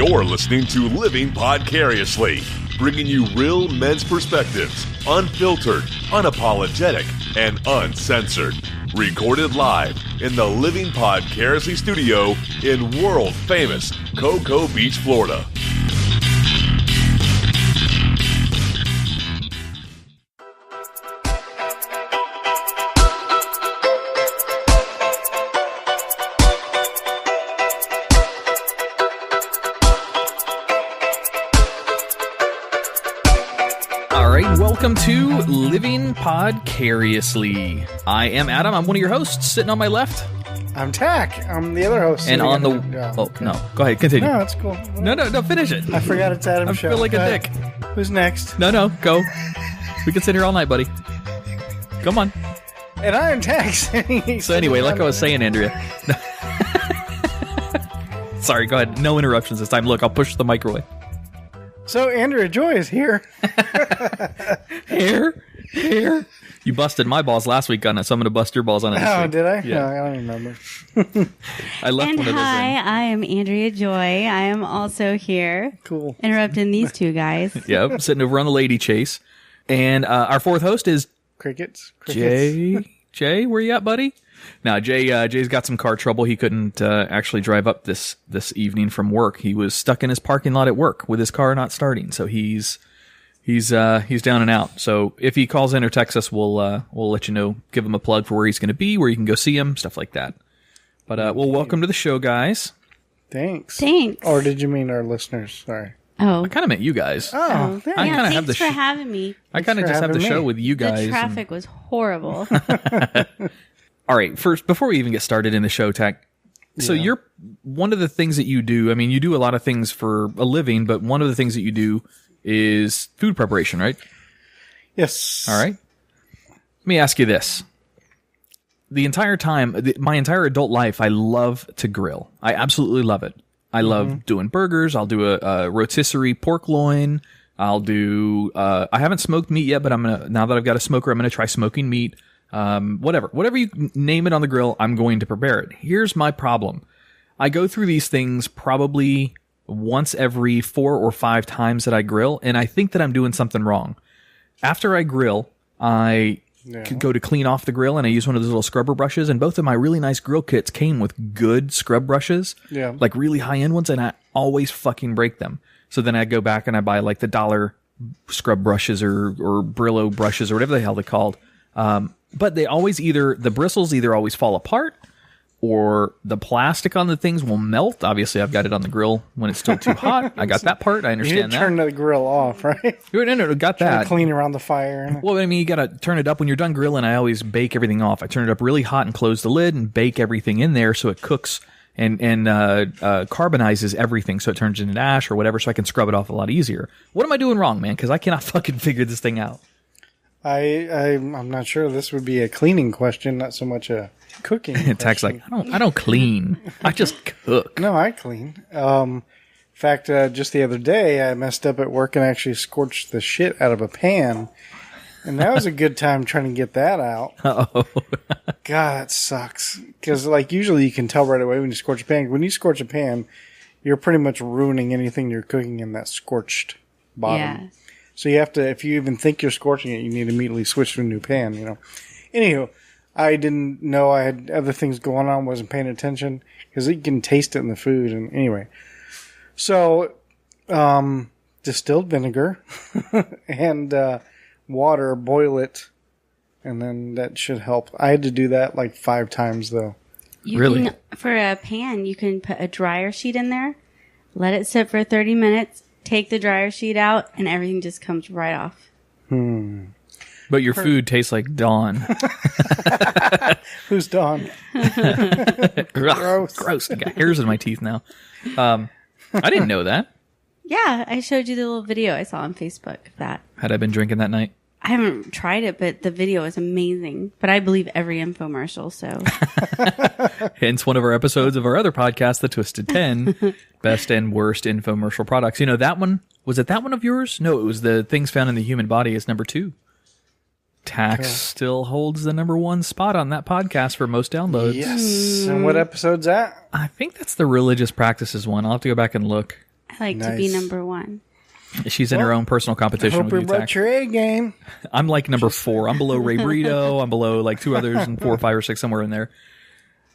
You're listening to Living Podcariously, bringing you real men's perspectives, unfiltered, unapologetic, and uncensored. Recorded live in the Living Podcariously studio in world-famous Cocoa Beach, Florida. Welcome to Living Podcariously. I am Adam. I'm one of your hosts. Sitting on my left, I'm Tach. I'm the other host. And on the... No. Go ahead. Continue. No, it's cool. No, finish it. I forgot it's Adam's show. I feel like a dick. Who's next? No, go. We can sit here all night, buddy. Come on. And I'm Tach. So anyway, like I was saying, Andrea. Sorry, go ahead. No interruptions this time. Look, I'll push the mic away. So Andrea Joy is here. Here. You busted my balls last week on it, so I'm going to bust your balls on it this week. Did I? Yeah. No, I don't remember. I left and one of those hi, in. I am Andrea Joy. I am also here. Cool. Interrupting these two guys. Yep, sitting over on the lady chase. And our fourth host is... Crickets. Jay, where you at, buddy? Now, Jay's got some car trouble. He couldn't actually drive up this evening from work. He was stuck in his parking lot at work with his car not starting. So he's down and out. So if he calls in or texts us, we'll let you know. Give him a plug for where he's going to be, where you can go see him, stuff like that. But welcome to the show, guys. Thanks. Or did you mean our listeners? Sorry. Oh. I kind of meant you guys. Oh, thanks. I kinda have thanks for having me. I kind of just have the show with you guys. The traffic was horrible. All right, first, before we even get started in the show, Tach, so you're one of the things that you do, I mean, you do a lot of things for a living, but one of the things that you do is food preparation, right? Yes. All right. Let me ask you this. The entire time, my entire adult life, I love to grill. I absolutely love it. I love doing burgers. I'll do a rotisserie pork loin. I'll do, I haven't smoked meat yet, but now that I've got a smoker, I'm going to try smoking meat. Whatever you name it on the grill, I'm going to prepare it. Here's my problem. I go through these things probably once every 4 or 5 times that I grill, and I think that I'm doing something wrong. After I grill, I go to clean off the grill, and I use one of those little scrubber brushes, and both of my really nice grill kits came with good scrub brushes, like really high-end ones, and I always fucking break them. So then I go back and I buy like the dollar scrub brushes or Brillo brushes or whatever the hell they're called. But they always the bristles either always fall apart or the plastic on the things will melt. Obviously, I've got it on the grill when it's still too hot. I got that part. I understand that. You turn the grill off, right? No, got that. Clean around the fire. Well, I mean, you got to turn it up when you're done grilling. I always bake everything off. I turn it up really hot and close the lid and bake everything in there so it cooks and carbonizes everything so it turns into ash or whatever so I can scrub it off a lot easier. What am I doing wrong, man? Because I cannot fucking figure this thing out. I'm not sure. This would be a cleaning question, not so much a cooking question. Tach's like, I don't clean. I just cook. No, I clean. In fact, just the other day, I messed up at work and actually scorched the shit out of a pan. And that was a good time trying to get that out. Uh-oh. God, that sucks. Because, usually you can tell right away when you scorch a pan. When you scorch a pan, you're pretty much ruining anything you're cooking in that scorched bottom. Yeah. So you have to, if you even think you're scorching it, you need to immediately switch to a new pan, Anywho, I didn't know I had other things going on, wasn't paying attention, because you can taste it in the food, and anyway. So, distilled vinegar and water, boil it, and then that should help. I had to do that 5 times, though. Really? For a pan, you can put a dryer sheet in there, let it sit for 30 minutes, take the dryer sheet out, and everything just comes right off. But your food tastes like Dawn. Who's Dawn? Gross. I got hairs in my teeth now. I didn't know that. Yeah, I showed you the little video I saw on Facebook of that. Had I been drinking that night? I haven't tried it, but the video is amazing. But I believe every infomercial, so. Hence one of our episodes of our other podcast, The Twisted 10, Best and Worst Infomercial Products. That one, was it that one of yours? No, it was the Things Found in the Human Body is number 2. Tach still holds the number 1 spot on that podcast for most downloads. Yes. And what episode's that? I think that's the religious practices one. I'll have to go back and look. I like to be number 1. She's in her own personal competition Hope with we you, brought Tach. your A game. I'm like number 4. I'm below Ray Burrito. I'm below like 2 others and 4 or 5 or 6 somewhere in there.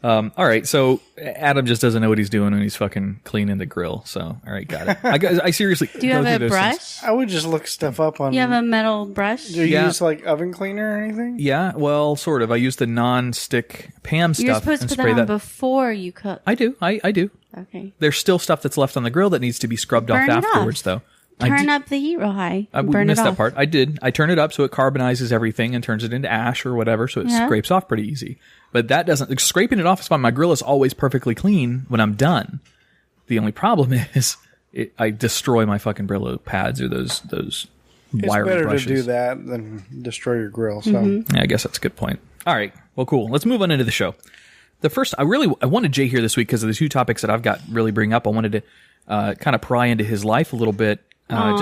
All right, so Adam just doesn't know what he's doing when he's fucking cleaning the grill. So, all right, got it. I seriously. Do you go have through a those brush? things. I would just look stuff up on. You have a metal brush? Do you use like oven cleaner or anything? Yeah, well, sort of. I use the non-stick Pam You're stuff supposed and to put spray that on that. before you cook. I do. I do. Okay. There's still stuff that's left on the grill that needs to be scrubbed off Burn it afterwards, off. though. Turn up the heat real high. I Burn missed it that off. part. I did. I turn it up so it carbonizes everything and turns it into ash or whatever, so it scrapes off pretty easy. But that doesn't. Like, scraping it off is fine. My grill is always perfectly clean when I'm done. The only problem is I destroy my fucking Brillo pads or those It's wire better brushes. to do that than destroy your grill. So Yeah, I guess that's a good point. All right. Well, cool. Let's move on into the show. The first, I wanted Jay here this week because of the 2 topics that I've got really bring up. I wanted to kind of pry into his life a little bit.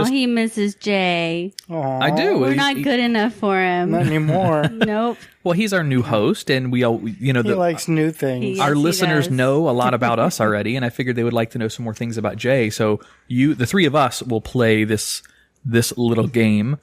He misses Jay. I do. We're not good enough for him. not anymore. Nope. Well, he's our new host, and we all, He likes new things. Yes, our he listeners does. know a lot about us already, and I figured they would like to know some more things about Jay. So the 3 of us will play this little game.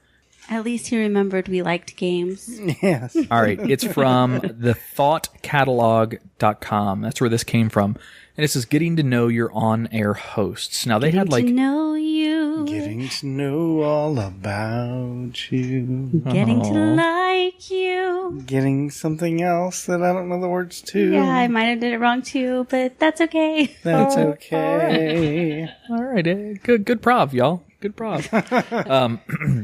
At least he remembered we liked games. Yes. All right. It's from thethoughtcatalog.com. That's where this came from. And it says getting to know your on-air hosts. Now, they had like... To know you. Getting to know all about you. Getting to like you. Getting something else that I don't know the words to. Yeah, I might have did it wrong too, but that's okay. That's okay. All right. Good prov, y'all. Good prov. All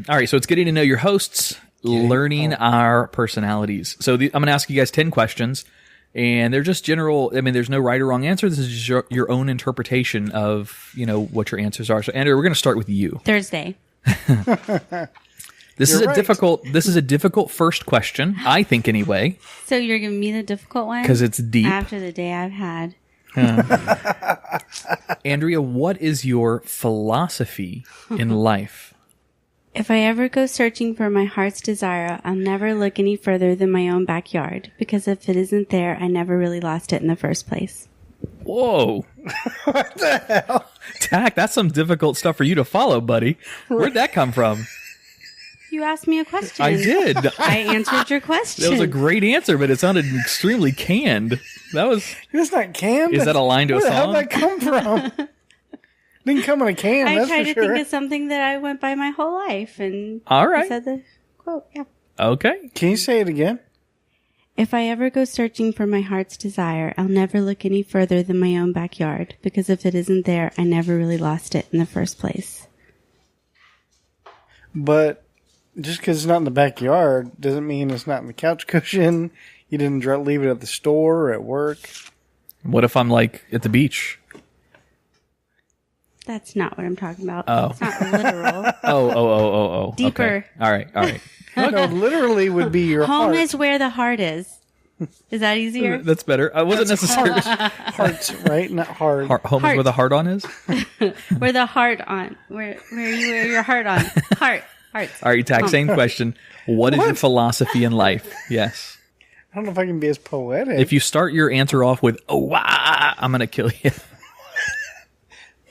right. So it's getting to know your hosts, learning our personalities. So I'm going to ask you guys 10 questions. And they're just general. I mean, there's no right or wrong answer. This is just your own interpretation of, what your answers are. So, Andrea, we're going to start with you. Thursday. This is You're a right. difficult first question, I think, anyway, So you're giving me the difficult one? because it's deep. After the day I've had. Andrea, what is your philosophy in life? If I ever go searching for my heart's desire, I'll never look any further than my own backyard. Because if it isn't there, I never really lost it in the first place. Whoa. What the hell? Tach, that's some difficult stuff for you to follow, buddy. Where'd that come from? You asked me a question. I did. I answered your question. That was a great answer, but it sounded extremely canned. It's not canned. Is that a line to a Where the hell song? did that come from? Didn't come in a can, I that's tried for to sure. think of something that I went by my whole life, and All right. I said the quote. Yeah. Okay. Can you say it again? If I ever go searching for my heart's desire, I'll never look any further than my own backyard. Because if it isn't there, I never really lost it in the first place. But just because it's not in the backyard doesn't mean it's not in the couch cushion. You didn't leave it at the store or at work. What if I'm like at the beach? That's not what I'm talking about. Oh. It's not literal. Oh. Deeper. Okay. All right. No, literally would be your Home heart. is where the heart is. Is that easier? That's better. I wasn't necessarily. Hearts, right? Not hard. Home is where the heart on is? Where the heart on. Where you wear your heart on. Hearts. All right, Tach, same question. What is your philosophy in life? Yes. I don't know if I can be as poetic. If you start your answer off with, oh, wow, I'm going to kill you.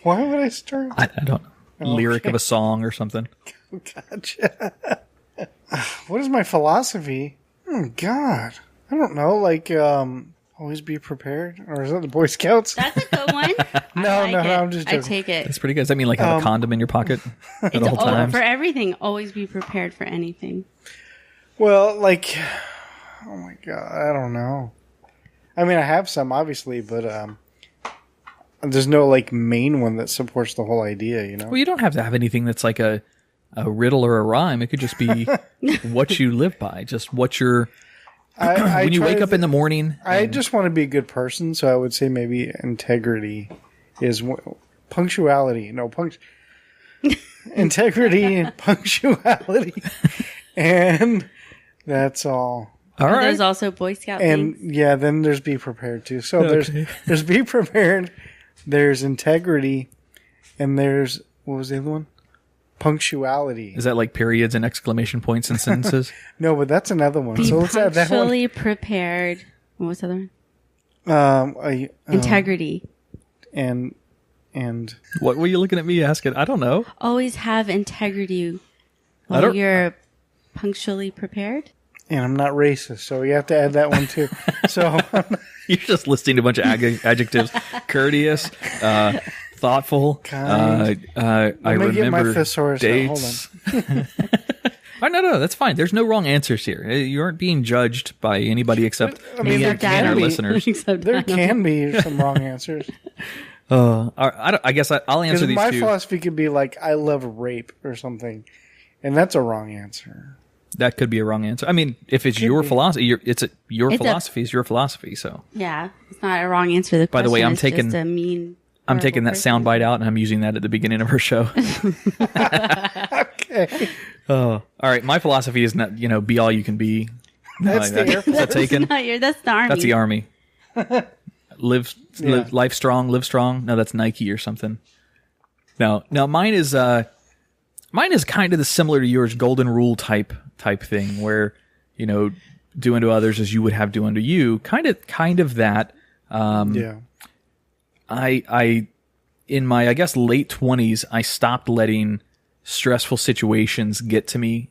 Why would I start? I don't know. Lyric of a song or something. Gotcha. What is my philosophy? Oh, God. I don't know. Like, always be prepared? Or is that the Boy Scouts? That's a good one. No, I like no, it. I'm just I joking. take it. That's pretty good. Does that mean like have a condom in your pocket at all times? For everything, always be prepared for anything. Well, like, oh my God, I don't know. I mean, I have some, obviously, but there's no, like, main one that supports the whole idea, you know? Well, you don't have to have anything that's like a riddle or a rhyme. It could just be what you live by, just what you're... when you wake up in the morning... I just want to be a good person, so I would say maybe integrity is... Punctuality. No, integrity and punctuality. And that's all. All right. There's also Boy Scout And things. yeah, then there's be prepared too. So Okay. there's be prepared, there's integrity, and there's, what was the other one? Punctuality. Is that like periods and exclamation points and sentences? No, but that's another one. Be So let's add that one. punctually prepared. What was the other one? Integrity. And and What were you looking at me asking? I don't know. Always have integrity while you're punctually prepared. I'm not racist, so you have to add that one too. So You're just listing a bunch of adjectives: courteous, thoughtful. Kind. I let me get my remember thesaurus out. Hold dates. on. Oh, no, that's fine. There's no wrong answers here. You aren't being judged by anybody except me there and can our be. listeners. There can be some wrong answers. I guess I'll answer Because these my two. philosophy could be like, I love rape or something, and that's a wrong answer. That could be a wrong answer. I mean, if it's your philosophy, your It's philosophy is your philosophy. So, Yeah, it's not a wrong answer. The By the way, question I'm is taking- just a mean. I'm taking that horrible person. soundbite out and I'm using that at the beginning of our show. Okay. All right, my philosophy is not, be all you can be. That's the Air Is that taken? That's the army. That's the army. Live life strong, live strong. No, that's Nike or something. No, mine is kind of the similar to yours, golden rule type thing, where do unto others as you would have do unto you. Kind of that. Yeah. I in my I guess late 20s, I stopped letting stressful situations get to me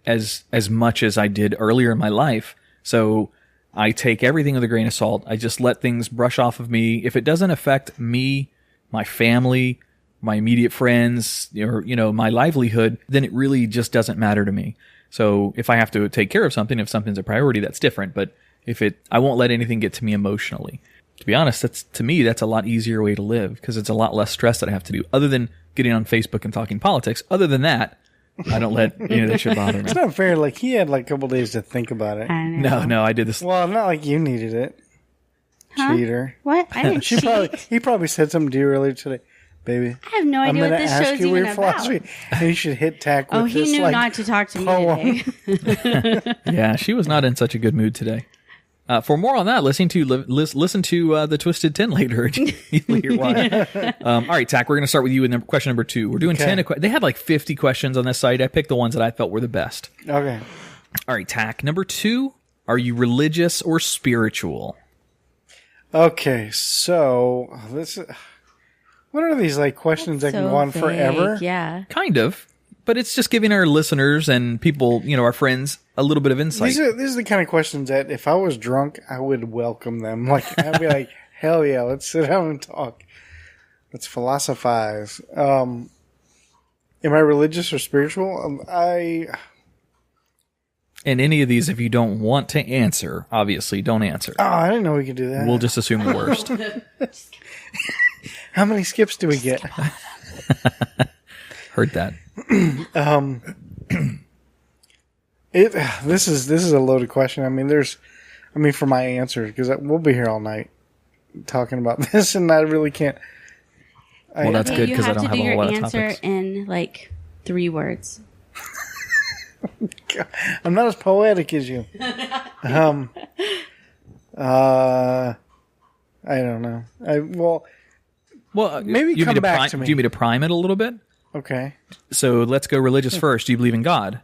as much as I did earlier in my life. So I take everything with a grain of salt. I just let things brush off of me. If it doesn't affect me, my family, my immediate friends, or my livelihood, then it really just doesn't matter to me. So if I have to take care of something, if something's a priority, that's different. But I won't let anything get to me emotionally. To be honest, that's a lot easier way to live because it's a lot less stress that I have to do. Other than getting on Facebook and talking politics, other than that, I don't let any of that shit bother me. It's not fair. Like, he had like a couple days to think about it. I know. No, I did this. Well, not like you needed it. Huh? Cheater. What? I didn't cheat. He probably said something to you earlier today. Baby, I have no I'm idea going what to this ask show's you even your about. philosophy. And you should hit Tach with Oh, he this, knew like, not to talk to me poem. today. Yeah, she was not in such a good mood today. For more on that, listen to the Twisted 10 later. You'll hear why. All right, Tach, we're going to start with you in question number 2. We're doing 10. They had like 50 questions on this site. I picked the ones that I felt were the best. Okay. All right, Tach, number 2. Are you religious or spiritual? Okay, so what are these like questions that can So go on vague, forever? Yeah. Kind of. But it's just giving our listeners and people, our friends, a little bit of insight. These are the kind of questions that if I was drunk, I would welcome them. Like, I'd be like, hell yeah, let's sit down and talk. Let's philosophize. Am I religious or spiritual? And any of these, if you don't want to answer, obviously don't answer. Oh, I didn't know we could do that. We'll just assume the worst. How many skips do we get? Heard that. This is a loaded question. I mean, for my answer, because we'll be here all night talking about this, and I really can't. Well, that's good because I don't have a whole lot of You have to do your topics. answer in like 3 words. I'm not as poetic as you. I don't know. Well, maybe you come need back to me. Do you need to prime it a little bit? Okay. So let's go religious first. Do you believe in God?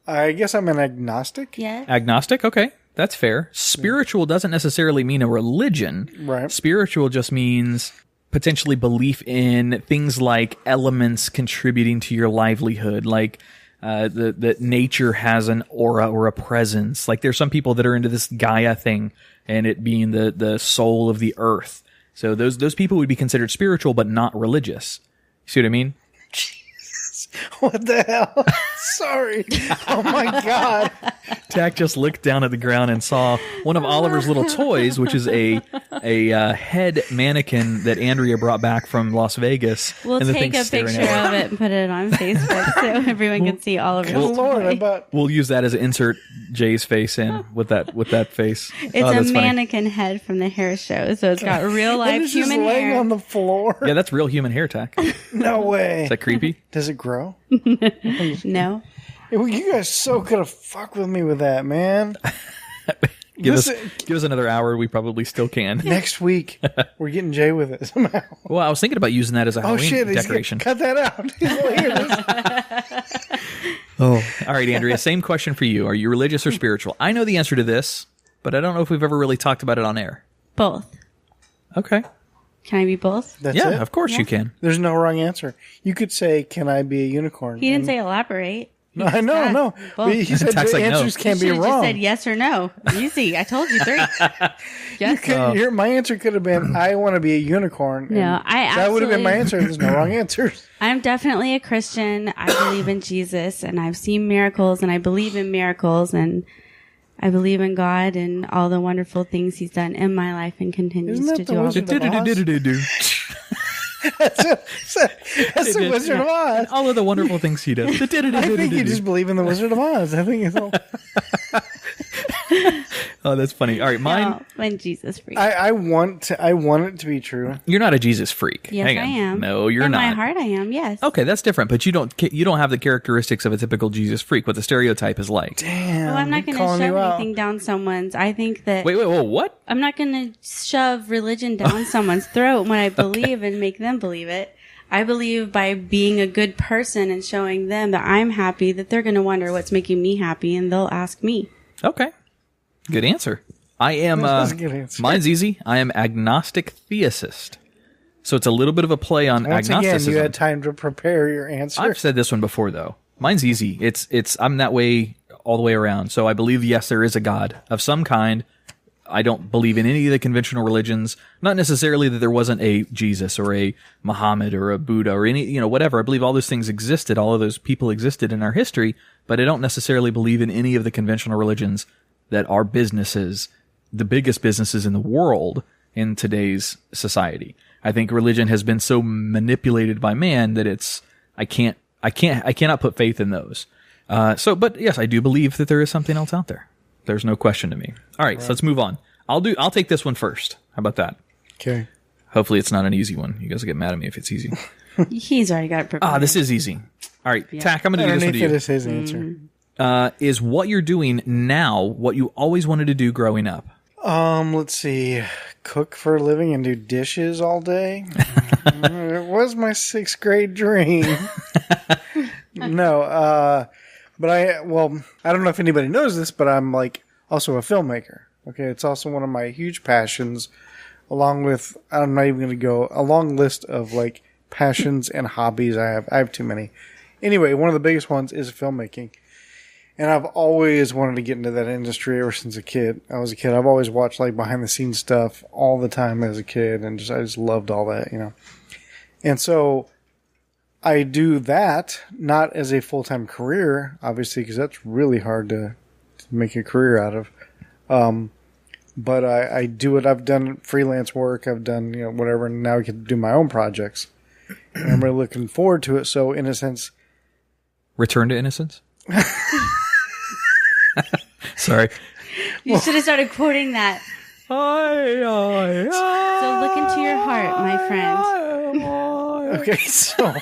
I guess I'm an agnostic. Yeah. Agnostic? Okay, that's fair. Spiritual doesn't necessarily mean a religion. Right. Spiritual just means potentially belief in things like elements contributing to your livelihood, like that nature has an aura or a presence. Like there's some people that are into this Gaia thing and it being the soul of the earth. So those people would be considered spiritual but not religious. You see what I mean? What the hell? Sorry. Oh my God. Tach just looked down at the ground and saw one of Oliver's little toys, which is a head mannequin that Andrea brought back from Las Vegas. We'll and the take a thing's staring picture at her. of it and put it on Facebook so everyone can see all of it. Good Lord. I bet. We'll use that as insert Jay's face in with that face. It's Oh, a that's funny. mannequin head from the hair show, so it's got real life And it's just human laying hair. on the floor. Yeah, that's real human hair, Tach. Is No way. that creepy? Does it grow? No. Well, you guys so could have fucked with me with that, man. Give This- us another hour. We probably still can. Next week, we're getting Jay with it somehow. Well, I was thinking about using that as a Oh Halloween shit! decoration. Cut that out. He's like, "Here it is." Oh, all right, Andrea. Same question for you. Are you religious or spiritual? I know the answer to this, but I don't know if we've ever really talked about it on air. Both. Okay. Can I be both? That's Yeah, it. of course you can. There's no wrong answer. You could say, "Can I be a unicorn?" He didn't say elaborate. No, I know, no. But he said Tach's the like, no. answers can't be You wrong. just said yes or no. Easy. I told you 3. Yes. My answer could have been, "I want to be a unicorn." No, that would have been my answer. There's no wrong answers. I'm definitely a Christian. I believe in Jesus, and I've seen miracles, and I believe in miracles, and I believe in God and all the wonderful things He's done in my life and continues Isn't that to the do. Wizard of Oz? That's the Wizard of Oz. All of the wonderful things he does. I think you just believe in the Wizard of Oz. I think it's all. Oh, that's funny. All right, mine. No, when Jesus freak. I want it to be true. You're not a Jesus freak. Yes, Hang I on. am. No, you're in not. my heart, I am. Yes. Okay, that's different. But you don't have the characteristics of a typical Jesus freak. What the stereotype is like. Damn. Well, I'm not going to calling shove you out. anything down someone's. I think that Wait, whoa, what? I'm not going to shove religion down someone's throat when I believe and make them believe it. I believe by being a good person and showing them that I'm happy, that they're going to wonder what's making me happy, and they'll ask me. Okay, good answer. I am. That was a good answer. Mine's easy. I am agnostic theist. So it's a little bit of a play on Once agnosticism. again, you had time to prepare your answer. I've said this one before, though. Mine's easy. It's. I'm that way all the way around. So I believe, yes, there is a God of some kind. I don't believe in any of the conventional religions. Not necessarily that there wasn't a Jesus or a Muhammad or a Buddha or any, whatever. I believe all those things existed. All of those people existed in our history, but I don't necessarily believe in any of the conventional religions that are businesses, the biggest businesses in the world in today's society. I think religion has been so manipulated by man that I cannot put faith in those. But yes, I do believe that there is something else out there. There's no question to me. All right, so let's move on. I'll take this one first. How about that? Okay. Hopefully it's not an easy one. You guys will get mad at me if it's easy. He's already got it prepared. This is easy. All right, Tach, I'm going to do this one to Underneath it you. is his answer. Is what you're doing now what you always wanted to do growing up? Let's see. Cook for a living and do dishes all day. It was my 6th grade dream. No, but I don't know if anybody knows this, but I'm also a filmmaker. Okay, it's also one of my huge passions, along with, I'm not even going to go, a long list of passions and hobbies I have too many. Anyway, one of the biggest ones is filmmaking. And I've always wanted to get into that industry ever since I was a kid. I've always watched behind the scenes stuff all the time as a kid, and I just loved all that, And so I do that not as a full-time career, obviously, because that's really hard to make a career out of. But I do it. I've done freelance work. I've done whatever, and now I can do my own projects. And I'm really looking forward to it. So in a sense, Return to innocence? Sorry. You should have started quoting that. So look into your heart, my friend. okay. So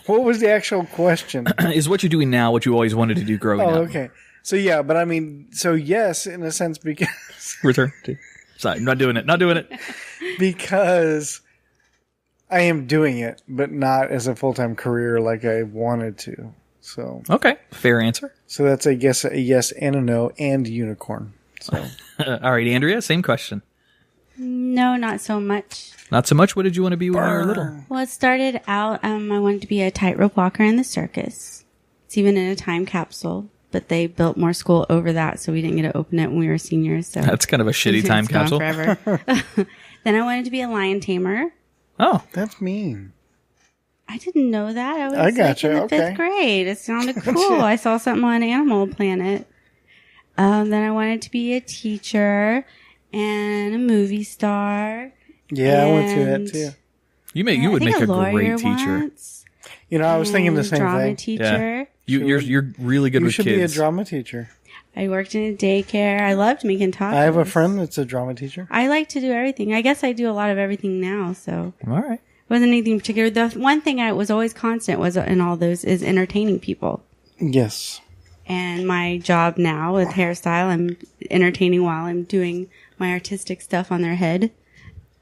what was the actual question? Is what you're doing now what you always wanted to do growing up? Okay. So yeah, but I mean, so yes, in a sense, because Return to... Sorry, not doing it. because I am doing it, but not as a full-time career like I wanted to. So Okay, fair answer. So that's, I guess, a yes and a no and unicorn. So All right, Andrea, same question. No, not so much. Not so much. What did you want to be when you were little? Well, it started out, I wanted to be a tightrope walker in the circus. It's even in a time capsule, but they built more school over that, so we didn't get to open it when we were seniors. So That's kind of a shitty time it's gone capsule. forever. Then I wanted to be a lion tamer. Oh, that's mean. I didn't know that. I was I gotcha. in the Okay. 5th grade. It sounded cool. I saw something on Animal Planet. Then I wanted to be a teacher and a movie star. Yeah, I went through that And too. you would I think make a lawyer great teacher. once, I was thinking the and same drama thing. teacher. You're really good You with should kids. be a drama teacher. I worked in a daycare. I loved making tacos. I have a friend that's a drama teacher. I like to do everything. I guess I do a lot of everything now, so All right. wasn't anything particular. The one thing I was always constant was in all those is entertaining people. Yes. And my job now with hairstyle, I'm entertaining while I'm doing my artistic stuff on their head.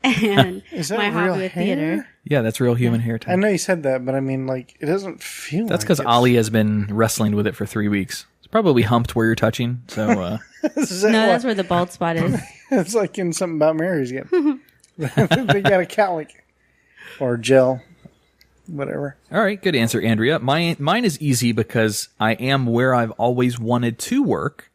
And Is that my real hobby with hair? theater. Yeah, that's real human hair I type. know you said that, but I mean, it doesn't feel That's like because it's- Ali has been wrestling with it for 3 weeks. It's probably humped where you're touching. So Is that No, why- that's where the bald spot is. It's like in something about Mary's again. They got a cowlick. or gel, whatever. All right, good answer, Andrea. Mine is easy because I am where I've always wanted to work,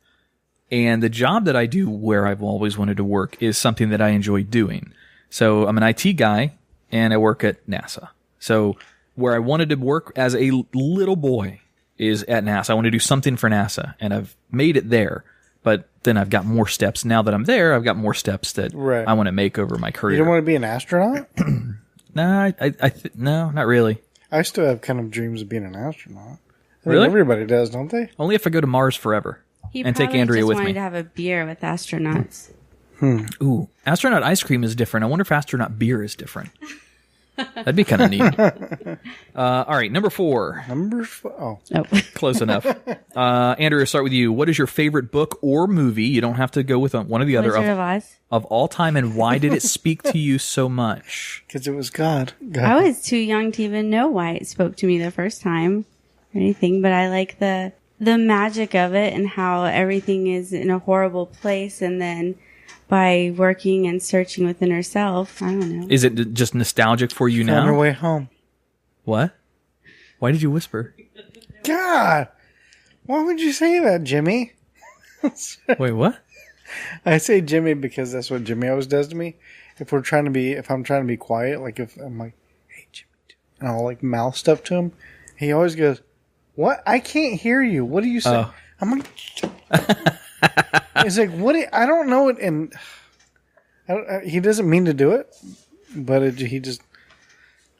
and the job that I do where I've always wanted to work is something that I enjoy doing. So I'm an IT guy, and I work at NASA. So where I wanted to work as a little boy is at NASA. I want to do something for NASA, and I've made it there. But then I've got more steps. Now that I'm there, I've got more steps that I want to make over my career. You don't want to be an astronaut? No, no, not really. I still have kind of dreams of being an astronaut. I think Really? everybody does, don't they? Only if I go to Mars forever and take Andrea just with wanted me. to have a beer with astronauts. Ooh, astronaut ice cream is different. I wonder if astronaut beer is different. That'd be kind of neat. All right, number 4. Oh. Close enough. Andrea, start with you. What is your favorite book or movie? You don't have to go with one or the other. Wizard of Oz. Of all time, and why did it speak to you so much? Because it was God. I was too young to even know why it spoke to me the first time or anything, but I like the magic of it and how everything is in a horrible place, and then by working and searching within herself, I don't know. Is it just nostalgic for you On her now? way home. What? Why did you whisper? God! Why would you say that, Jimmy? Wait, what? I say Jimmy because that's what Jimmy always does to me. If I'm trying to be quiet, like if I'm like, hey Jimmy, and I'll like mouth stuff to him, he always goes, "What? I can't hear you. What do you say?" Oh. I'm like, he's like, "What? I don't know it." And he doesn't mean to do it, but he just.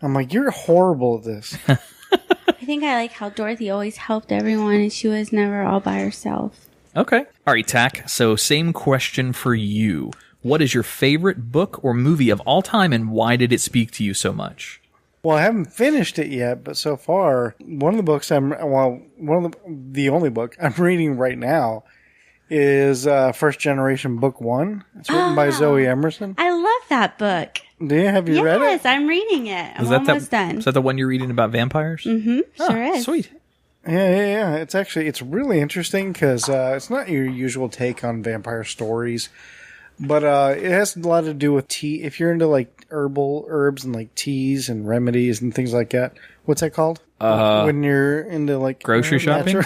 I'm like, "You're horrible at this." I think I like how Dorothy always helped everyone and she was never all by herself. Okay. All right, Tach. So same question for you. What is your favorite book or movie of all time, and why did it speak to you so much? Well, I haven't finished it yet, but so far, one of the books the only book I'm reading right now is First Generation Book 1. It's written by Zoe Emerson. I love that book. Do you? Have you read it? Yes, I'm reading it. I'm almost done. Is that the one you're reading about vampires? Mm-hmm. Oh, Sure is. Sweet. Yeah. It's really interesting because it's not your usual take on vampire stories, but it has a lot to do with tea. If you're into like herbs and like teas and remedies and things like that, what's that called? When you're into like grocery shopping.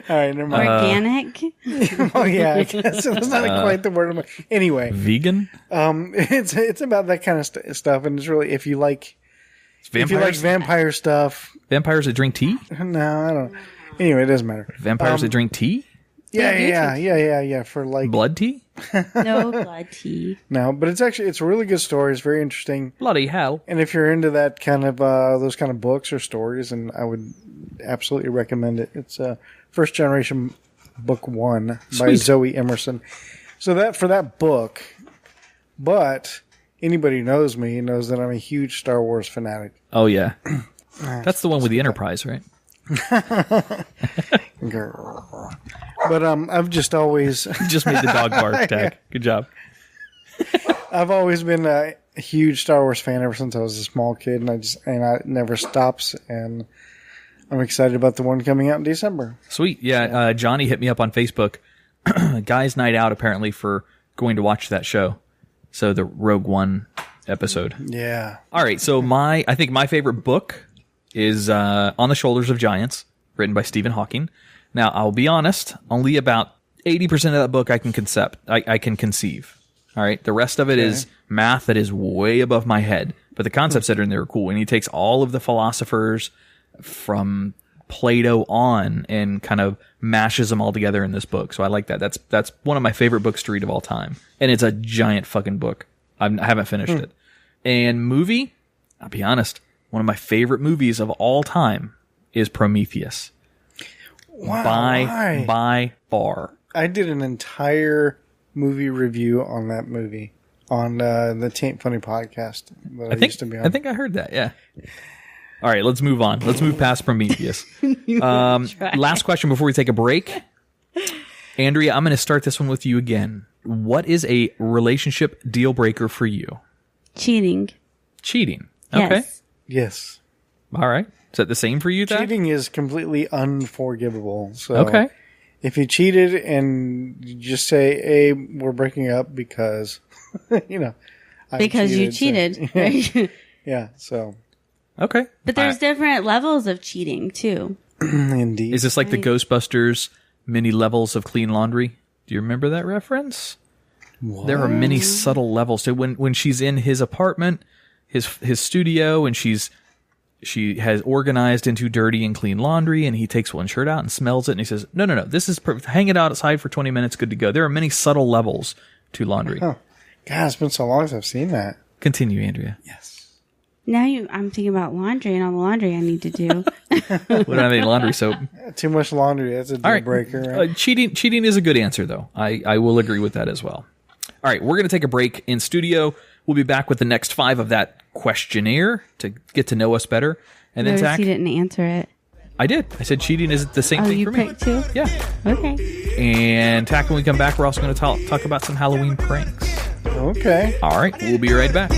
All right, never mind. Organic. Oh yeah, I guess that's not quite the word. Anyway, Vegan. It's about that kind of stuff, and it's really if you like vampire stuff. Vampires that drink tea? No, I don't. Anyway, it doesn't matter. Vampires that drink tea? Yeah. For like Blood tea? No blood tea. no, but it's a really good story. It's very interesting. Bloody hell. And if you're into that kind of those kind of books or stories, and I would absolutely recommend it. It's First Generation Book 1 by Sweet. Zoe Emerson. So that for that book, but anybody who knows me knows that I'm a huge Star Wars fanatic. Oh, yeah. That's the one with the Enterprise, right? Girl. But I've just always Just made the dog bark, Tach. Good job. I've always been a huge Star Wars fan ever since I was a small kid, and it never stops. And I'm excited about the one coming out in December. Sweet. Yeah, Johnny hit me up on Facebook. Guys' night out, apparently, for going to watch that show. So the Rogue One episode. Yeah. All right, so I think my favorite book is On the Shoulders of Giants, written by Stephen Hawking. Now, I'll be honest, only about 80% of that book I can conceive. All right, the rest of it is math that is way above my head. But the concepts that are in there are cool. And he takes all of the philosophers from Plato on and kind of mashes them all together in this book. So I like that. That's one of my favorite books to read of all time. And it's a giant fucking book. I haven't finished it. And movie, I'll be honest, one of my favorite movies of all time is Prometheus. Wow. By far. I did an entire movie review on that movie on the Taint Funny podcast that I used to be on. I think I heard that, yeah. All right, let's move on. Let's move past Prometheus. Last question before we take a break. Andrea, I'm going to start this one with you again. What is a relationship deal breaker for you? Cheating. Cheating. Okay. Yes. All right. Is that the same for you, Tach? Cheating is completely unforgivable. So Okay. if you cheated and you just say, hey, we're breaking up because, Because you cheated. Yeah, so. Okay. But there's different levels of cheating, too. Indeed. Is this like the Ghostbusters mini levels of clean laundry? Do you remember that reference? What? There are many subtle levels. So when she's in his apartment, his studio, and she has organized into dirty and clean laundry, and he takes one shirt out and smells it, and he says, no, this is perfect. Hang it outside for 20 minutes, good to go. There are many subtle levels to laundry. Huh. God, it's been so long since I've seen that. Continue, Andrea. Yes. Now I'm thinking about laundry and all the laundry I need to do. We don't have any laundry soap. Too much laundry. That's a deal breaker. Right? Cheating is a good answer, though. I will agree with that as well. All right, we're going to take a break in studio. We'll be back with the next 5 of that questionnaire to get to know us better. And then Tach, you didn't answer it. I did. I said cheating is the same thing for me. Oh, you picked too? Yeah. Okay. And Tach, when we come back, we're also going to talk about some Halloween pranks. Okay. All right, we'll be right back.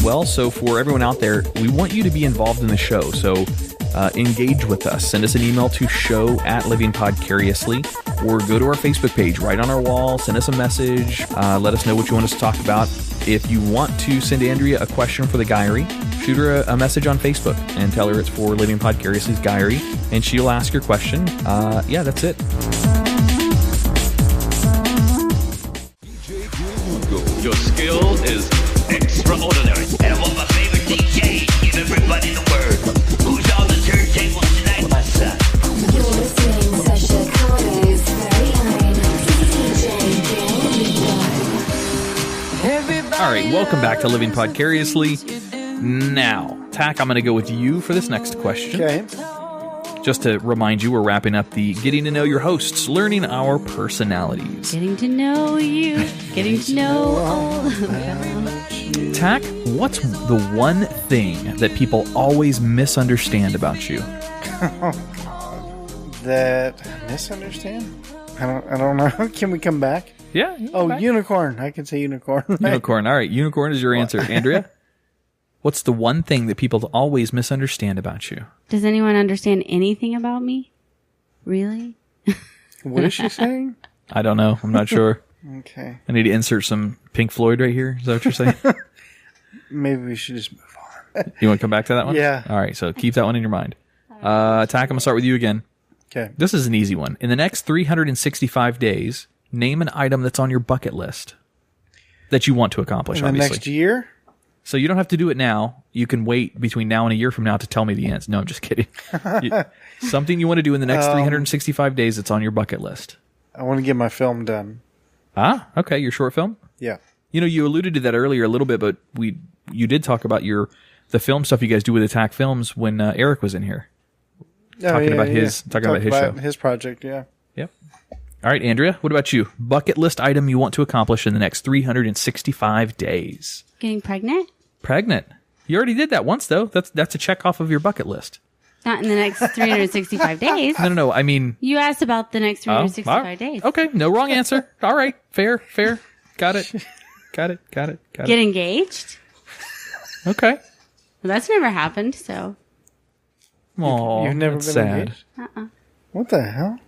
Well, so for everyone out there, we want you to be involved in the show. So engage with us. Send us an email to show@livingpodcariously, or go to our Facebook page, right on our wall. Send us a message. Let us know what you want us to talk about. If you want to send Andrea a question for the Guyry, shoot her a message on Facebook and tell her it's for Living Podcariously's Guyry, and she'll ask your question. Yeah, that's it. Your skill is extraordinary. And I want my favorite DJ, give everybody the word. Who's on the turntable tonight, my son? You're listening to Chicago's very own DJ. All right, welcome back to Living Podcariously. Now, Tach, I'm going to go with you for this next question. Okay. Just to remind you, we're wrapping up the Getting to Know Your Hosts, learning our personalities. Getting to know you. Getting to know all about you. Tach, what's the one thing that people always misunderstand about you? That misunderstand? I don't know. Can we come back? Yeah. Oh, unicorn. I can say unicorn. Unicorn. All right, unicorn is your answer. Andrea? What's the one thing that people always misunderstand about you? Does anyone understand anything about me? Really? What is she saying? I don't know. I'm not sure. Okay. I need to insert some Pink Floyd right here. Is that what you're saying? Maybe we should just move on. You want to come back to that one? Yeah. All right, so keep that one in your mind. Tach, I'm going to start with you again. Okay. This is an easy one. In the next 365 days, name an item that's on your bucket list that you want to accomplish, In the obviously. next year? So you don't have to do it now. You can wait between now and a year from now to tell me the answer. No, I'm just kidding. Something you want to do in the next 365 days that's on your bucket list. I want to get my film done. Ah, okay. Your short film? Yeah. You know, you alluded to that earlier a little bit, but you did talk about the film stuff you guys do with Attack Films when Eric was in here. Talking about his show. His project, yeah. Yep. All right, Andrea, what about you? Bucket list item you want to accomplish in the next 365 days. Getting pregnant? Pregnant. You already did that once, though. That's a check off of your bucket list. Not in the next 365 days. No. I mean... You asked about the next 365 days. Okay, no wrong answer. All right, fair. Got it. Get engaged? Okay. Well, that's never happened, so... Aw, You've never that's been sad. engaged? What the hell?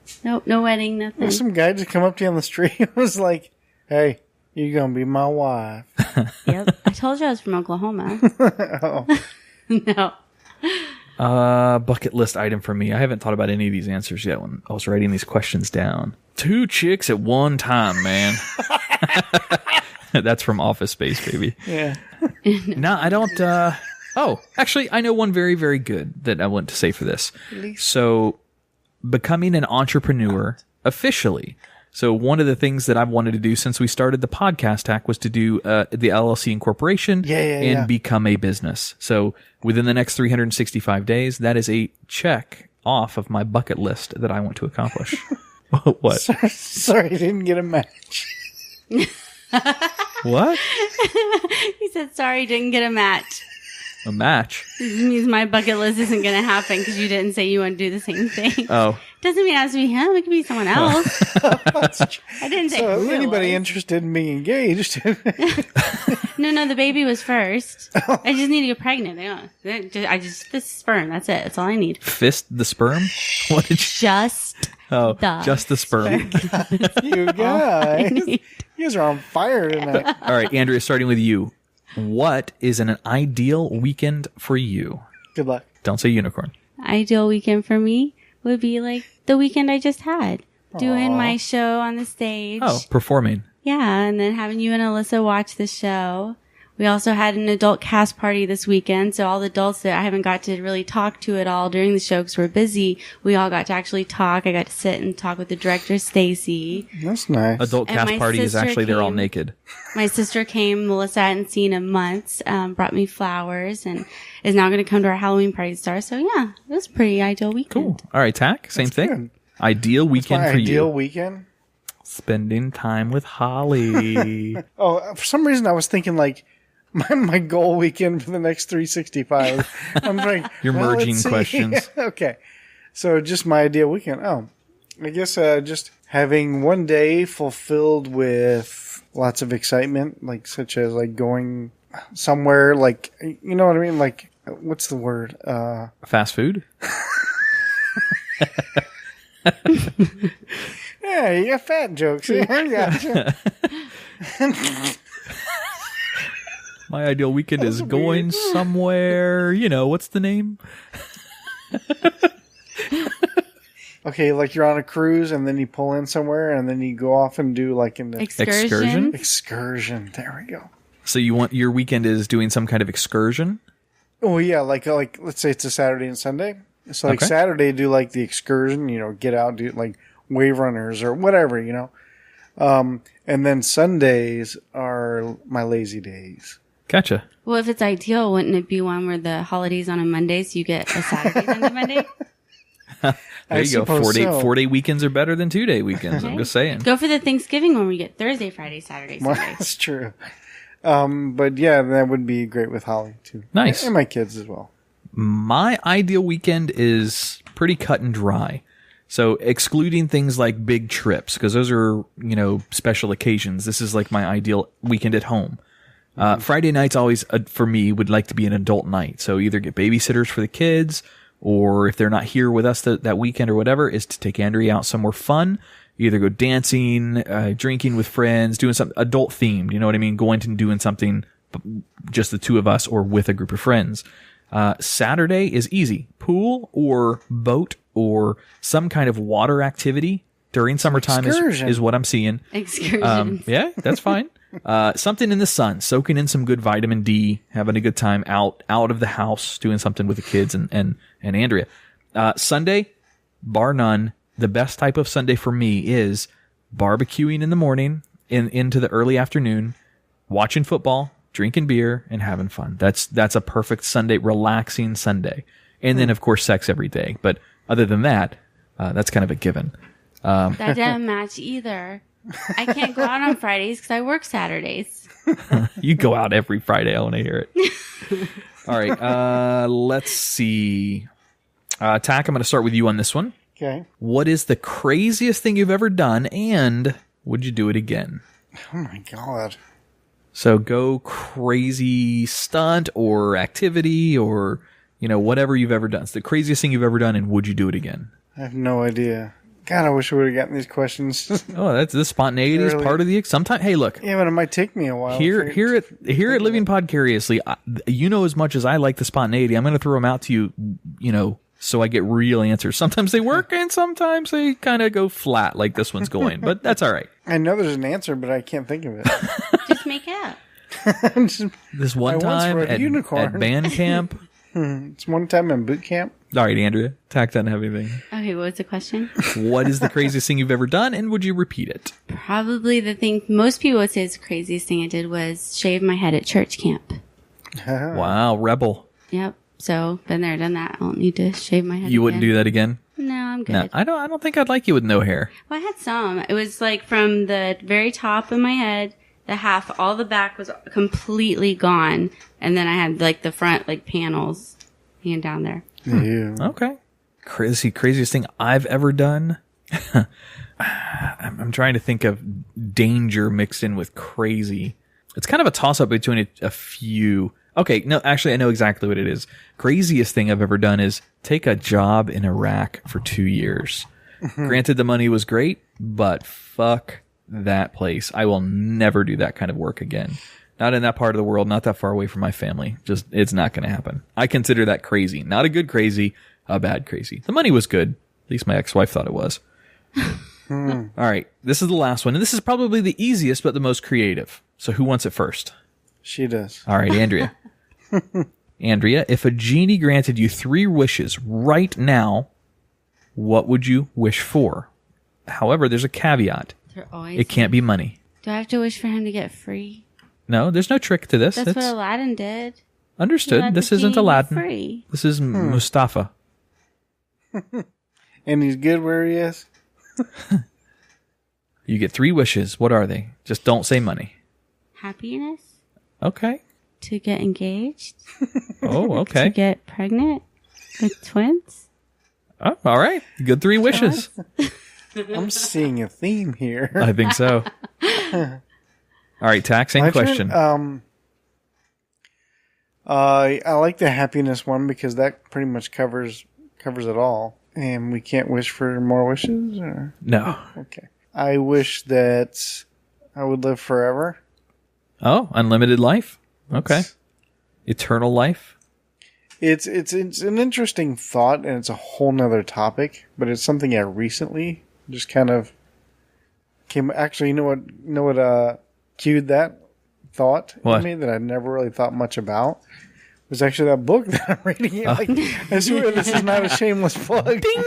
No wedding, nothing. Some guy just come up to you on the street and was like, hey, you're going to be my wife. Yep. I told you I was from Oklahoma. No. Bucket list item for me. I haven't thought about any of these answers yet when I was writing these questions down. 2 chicks at one time, man. That's from Office Space, baby. Yeah. No, I don't. Oh, actually, I know one very, very good that I want to say for this. So, becoming an entrepreneur officially. So, one of the things that I've wanted to do since we started the podcast, Tach, was to do the LLC incorporation and become a business. So, within the next 365 days, that is a check off of my bucket list that I want to accomplish. What? Sorry, I didn't get a match. What? He said, sorry, didn't get a match. A match? This means my bucket list isn't going to happen because you didn't say you want to do the same thing. Oh. Doesn't mean it has to be him. It could be someone else. I didn't say So who it anybody was. interested in being engaged? No, the baby was first. I just need to get pregnant. I just the sperm. That's it. That's all I need. Fist the sperm? What did you? Just Just the sperm. You guys. You guys are on fire tonight. All right, Andrea, starting with you. What is an ideal weekend for you? Good luck. Don't say unicorn. Ideal weekend for me would be like the weekend I just had, doing my show on the stage. Oh, performing. Yeah, and then having you and Alyssa watch the show. We also had an adult cast party this weekend, so all the adults that I haven't got to really talk to at all during the show because we're busy, we all got to actually talk. I got to sit and talk with the director, Stacy. That's nice. Adult And cast my party is sister actually they're all came. naked. My sister came, Melissa I hadn't seen in months, brought me flowers, and is now going to come to our Halloween party star. So yeah, it was a pretty ideal weekend. Cool. All right, Tach, same thing. good. Ideal weekend My for ideal you. weekend. Spending time with Holly. Oh, for some reason I was thinking like my goal weekend for the next 365. I'm like, You're merging let's see. questions. Okay. So just my ideal weekend. Oh, I guess just having one day fulfilled with lots of excitement, like such as like going somewhere, like, you know what I mean? Like, what's the word? Fast food? Yeah, you got fat jokes. Yeah, My ideal weekend is going somewhere. You know, what's the name? Okay, like you're on a cruise and then you pull in somewhere and then you go off and do like an Excursion? excursion. There we go. So you want your weekend is doing some kind of excursion? Oh yeah, like let's say it's a Saturday and Sunday. So like Okay. Saturday, do like the excursion, you know, get out, do like wave runners or whatever, you know. And then Sundays are my lazy days. Gotcha. Well, if it's ideal, wouldn't it be one where the holiday's on a Monday, so you get a Saturday, Sunday, Monday? There you go. suppose so. 4-day weekends are better than 2-day weekends. I'm just saying. Go for the Thanksgiving one where you get Thursday, Friday, Saturday, Well, Sunday. that's true. But yeah, that would be great with Holly too. Nice. And my kids as well. My ideal weekend is pretty cut and dry. So excluding things like big trips, because those are, you know, special occasions. This is like my ideal weekend at home. Friday nights always, for me, would like to be an adult night. So either get babysitters for the kids, or if they're not here with us that weekend or whatever, is to take Andrea out somewhere fun. Either go dancing, drinking with friends, doing something adult themed. You know what I mean? Going and doing something, just the two of us or with a group of friends. Saturday is easy. Pool or boat or some kind of water activity during summertime Excursion. is what I'm seeing. Excursions. Yeah, that's fine. Something in the sun, soaking in some good vitamin D, having a good time out of the house, doing something with the kids and Andrea. Sunday, bar none, the best type of Sunday for me is barbecuing in the morning into the early afternoon, watching football, drinking beer, and having fun. That's a perfect Sunday, relaxing Sunday. And then, of course, sex every day. But other than that, that's kind of a given. That doesn't match either. I can't go out on Fridays because I work Saturdays. You go out every Friday. I want to hear it. All right. Let's see. Tach, I'm going to start with you on this one. Okay. What is the craziest thing you've ever done, and would you do it again? Oh my God. So go crazy stunt or activity or, you know, whatever you've ever done. It's the craziest thing you've ever done, and would you do it again? I have no idea. God, I wish I would have gotten these questions. Oh, that's the spontaneity is Really? part of the. Sometimes, hey, look. Yeah, but it might take me a while. Here at Living Podcariously, you know as much as I like the spontaneity. I'm going to throw them out to you, you know, so I get real answers. Sometimes they work, and sometimes they kind of go flat, like this one's going. But that's all right. I know there's an answer, but I can't think of it. Just make it up. This one I once time rode a at unicorn. band camp. It's one time in boot camp. All right, Andrea, Tach doesn't have anything. Okay, what was the question? What is the craziest thing you've ever done, and would you repeat it? Probably the thing most people would say is the craziest thing I did was shave my head at church camp. Wow, rebel. Yep. So been there, done that. I don't need to shave my head. You wouldn't do that again? No, I'm good. No, I don't think I'd like you with no hair. Well, I had some. It was like from the very top of my head, the half, all the back was completely gone, and then I had like the front like panels hanging down there. Ew. Okay. Craziest thing I've ever done. I'm trying to think of danger mixed in with crazy. It's kind of a toss-up between a few. Okay, no, actually, I know exactly what it is. Craziest thing I've ever done is take a job in Iraq for 2 years. Granted, the money was great, but fuck that place. I will never do that kind of work again. Not in that part of the world, not that far away from my family. Just, it's not going to happen. I consider that crazy. Not a good crazy, a bad crazy. The money was good. At least my ex-wife thought it was. All right, this is the last one, and this is probably the easiest but the most creative. So who wants it first? She does. All right, Andrea. Andrea, if a genie granted you 3 wishes right now, what would you wish for? However, there's a caveat. It can't be money. Do I have to wish for him to get free? No, there's no trick to this. That's what Aladdin did. Understood. This isn't Aladdin. Free. This is Mustafa. And he's good where he is? You get 3 wishes. What are they? Just don't say money. Happiness. Okay. To get engaged. Oh, okay. To get pregnant with twins. Oh, all right. Good 3 wishes. I'm seeing a theme here. I think so. All right, Tach, same question. I like the happiness one because that pretty much covers it all. And we can't wish for more wishes? Or? No. Okay. I wish that I would live forever. Oh, unlimited life? Okay. Eternal life? It's an interesting thought, and it's a whole nother topic, but it's something I recently just kind of came. Actually, you know what cued that thought in me that I never really thought much about? It was actually that book that I'm reading. I swear this is not a shameless plug. Ding!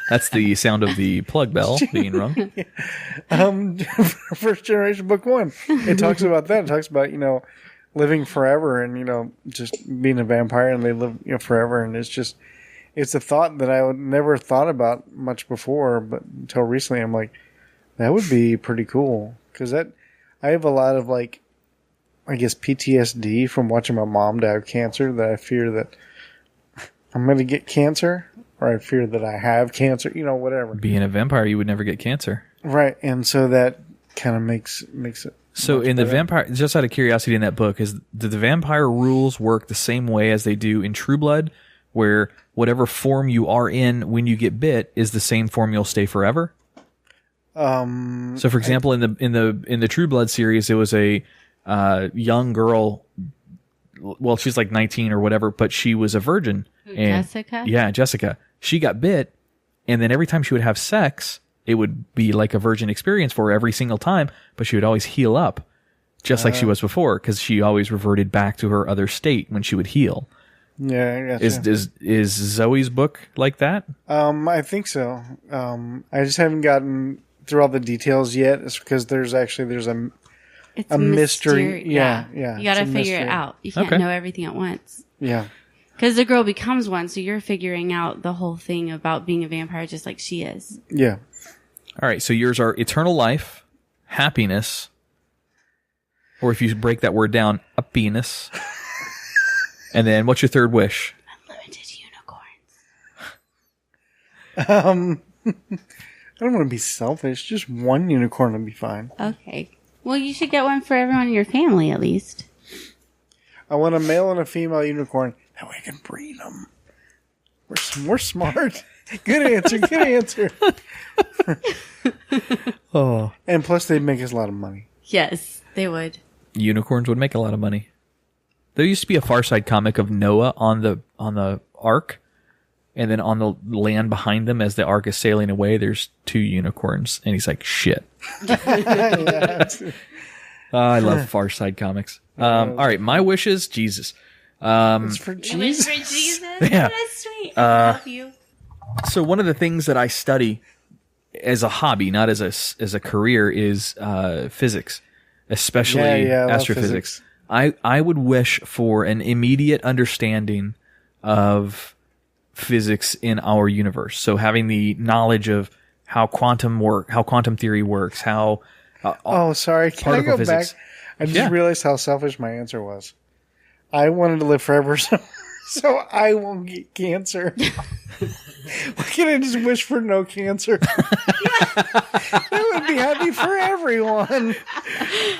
That's the sound of the plug bell being rung. First Generation Book 1. It talks about that. It talks about, living forever and, just being a vampire and they live forever. And it's a thought that I would never thought about much before, but until recently I'm like, that would be pretty cool. Because I have a lot of PTSD from watching my mom die of cancer that I fear that I'm going to get cancer or I fear that I have cancer, whatever. Being a vampire, you would never get cancer. Right. And so that kind of makes it. So in the vampire, just out of curiosity in that book, do the vampire rules work the same way as they do in True Blood, where whatever form you are in when you get bit is the same form you'll stay forever? So for example, in the True Blood series, it was a young girl. Well, she's like 19 or whatever, but she was a virgin. Jessica? Yeah, Jessica. She got bit, and then every time she would have sex, it would be like a virgin experience for her every single time, but she would always heal up, just like she was before, because she always reverted back to her other state when she would heal. Yeah, I gotcha. Is Zoe's book like that? I think so. I just haven't gotten through all the details yet. It's because there's a mystery. Yeah. You got to figure it out. You can't know everything at once. Yeah. Because the girl becomes one, so you're figuring out the whole thing about being a vampire just like she is. Yeah. All right, so yours are eternal life, happiness, or if you break that word down, a penis. And then what's your third wish? Unlimited unicorns. I don't want to be selfish. Just one unicorn would be fine. Okay. Well, you should get one for everyone in your family, at least. I want a male and a female unicorn. That way I can breed them. We're smart. Good answer. Good answer. Oh. And plus, they'd make us a lot of money. Yes, they would. Unicorns would make a lot of money. There used to be a Far Side comic of Noah on the ark, and then on the land behind them as the ark is sailing away, there's 2 unicorns, and he's like, shit. I love Far Side comics. All right, my wishes, Jesus. It's for Jesus. For Jesus? Yeah. That's sweet. I can help you. So one of the things that I study as a hobby, not as a career, is physics, especially astrophysics. I would wish for an immediate understanding of physics in our universe. So having the knowledge of how quantum theory works, how sorry, can I go physics. back? I just realized how selfish my answer was. I wanted to live forever, so so I won't get cancer. Why can't I just wish for no cancer? That would be happy for everyone.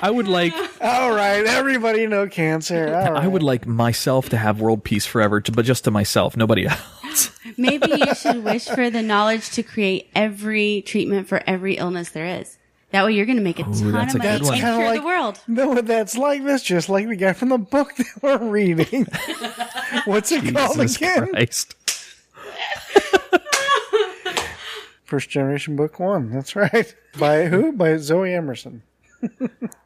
I would like All right, everybody no cancer. All right. I would like myself to have world peace forever, but just to myself, nobody else. Maybe you should wish for the knowledge to create every treatment for every illness there is. That way you're going to make a ton of that's a money good and one. Kinda cure like- the world. No, that's like this, just like the guy from the book that we're reading. What's it called Jesus again? Christ. First Generation Book 1. That's right. By who? By Zoe Emerson.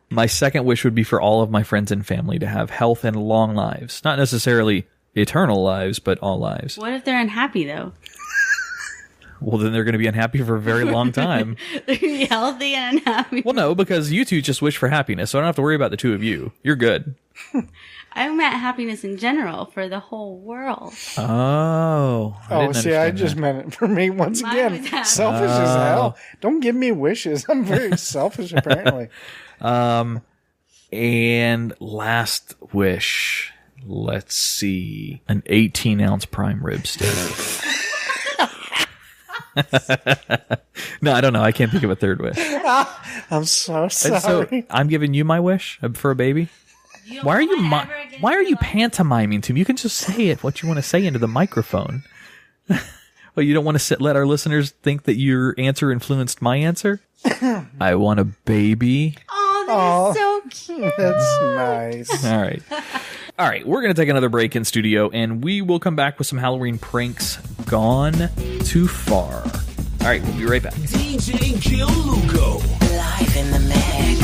My second wish would be for all of my friends and family to have health and long lives. Not necessarily eternal lives, but all lives. What if they're unhappy, though? Well, then they're going to be unhappy for a very long time. They're going to be healthy and unhappy. Well, no, because you two just wish for happiness, so I don't have to worry about the two of you. You're good. I meant happiness in general for the whole world. Oh. Oh, see, I just meant it for me once Mine again. was happy. Selfish as hell. Don't give me wishes. I'm very selfish, apparently. And last wish. Let's see. An 18-ounce prime rib steak. No, I don't know. I can't think of a third wish. I'm so And so sorry. I'm giving you my wish for a baby. Why are you why are you pantomiming to me? You can just say it what you want to say into the microphone. Well, you don't want to let our listeners think that your answer influenced my answer? I want a baby. Oh, that is so cute. That's nice. All right. All right, we're going to take another break in studio, and we will come back with some Halloween pranks gone too far. All right, we'll be right back. DJ Gil Lugo. Live in the mix.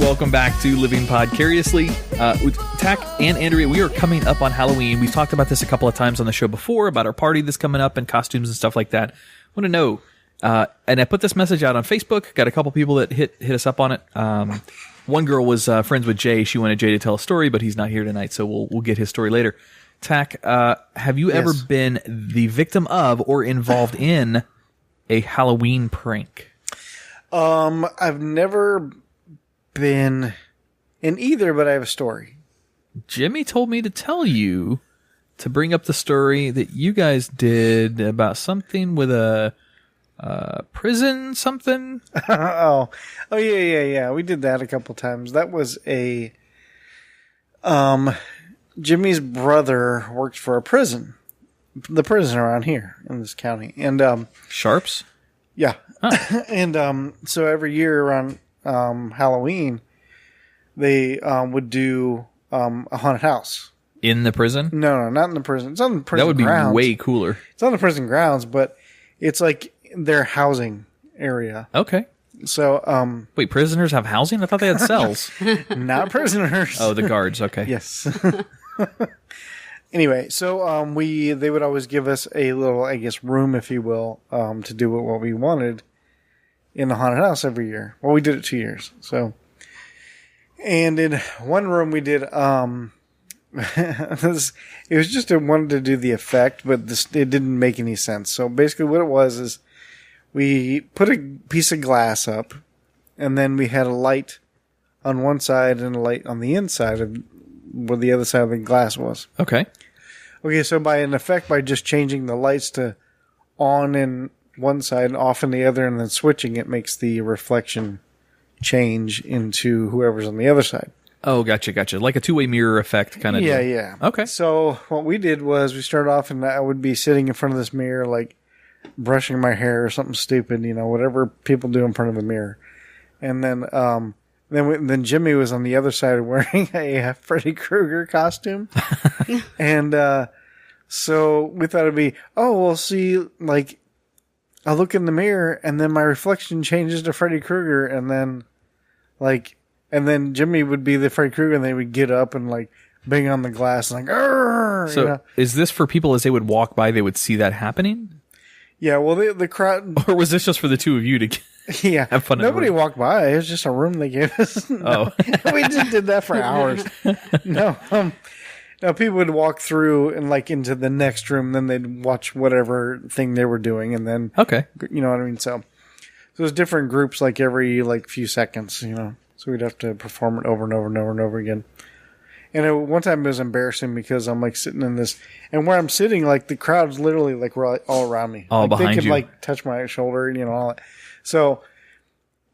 Welcome back to Living Podcariously. With Tach and Andrea, we are coming up on Halloween. We've talked about this a couple of times on the show before, about our party that's coming up and costumes and stuff like that. I want to know, and I put this message out on Facebook, got a couple people that hit us up on it. One girl was friends with Jay. She wanted Jay to tell a story, but he's not here tonight, so we'll get his story later. Tach, have you ever been the victim of or involved in a Halloween prank? I've never been in either, but I have a story. Jimmy told me to tell you to bring up the story that you guys did about something with a prison something. Oh, yeah. We did that a couple times. That was a Jimmy's brother worked for a prison, the prison around here in this county, and Sharps? yeah, and so every year around Halloween, they would do a haunted house. In the prison? No, not in the prison. It's on the prison That would be grounds. way cooler. It's on the prison grounds, but it's like their housing area. Okay. So, Wait, prisoners have housing? I thought they had cells. not prisoners. Oh, the guards. Okay. Yes. Anyway, so they would always give us a little, I guess, room, if you will, to do what we wanted in the haunted house every year. Well, we did it 2 years. So, and in one room we did it was just I wanted to do the effect, but it didn't make any sense. So basically, what it was is we put a piece of glass up, and then we had a light on one side and a light on the inside of where the other side of the glass was. Okay. Okay, so by just changing the lights to on in one side and off in the other, and then switching, it makes the reflection change into whoever's on the other side. Oh, gotcha. Like a two-way mirror effect kind of deal. Yeah. Okay. So what we did was we started off, and I would be sitting in front of this mirror, like brushing my hair or something stupid, whatever people do in front of a mirror. And then then Jimmy was on the other side wearing a Freddy Krueger costume. And so we thought it'd be, see, like, I look in the mirror, and then my reflection changes to Freddy Krueger, and then Jimmy would be the Freddy Krueger, and they would get up and, like, bang on the glass, and like, "Arr!" So is this for people as they would walk by, they would see that happening? Yeah, well, the crowd... Or was this just for the two of you to Yeah. have fun? Nobody walked by. It was just a room they gave us. No, we just did that for hours. No, people would walk through and like into the next room, then they'd watch whatever thing they were doing, and then Okay. you know what I mean. So So there's different groups like every few seconds, you know. So we'd have to perform it over and over and over and over again. And one time it was embarrassing because I'm like sitting in this, and where I'm sitting, like the crowd's literally like all around me. All like, behind they could you. like touch my shoulder, you know. All that. So,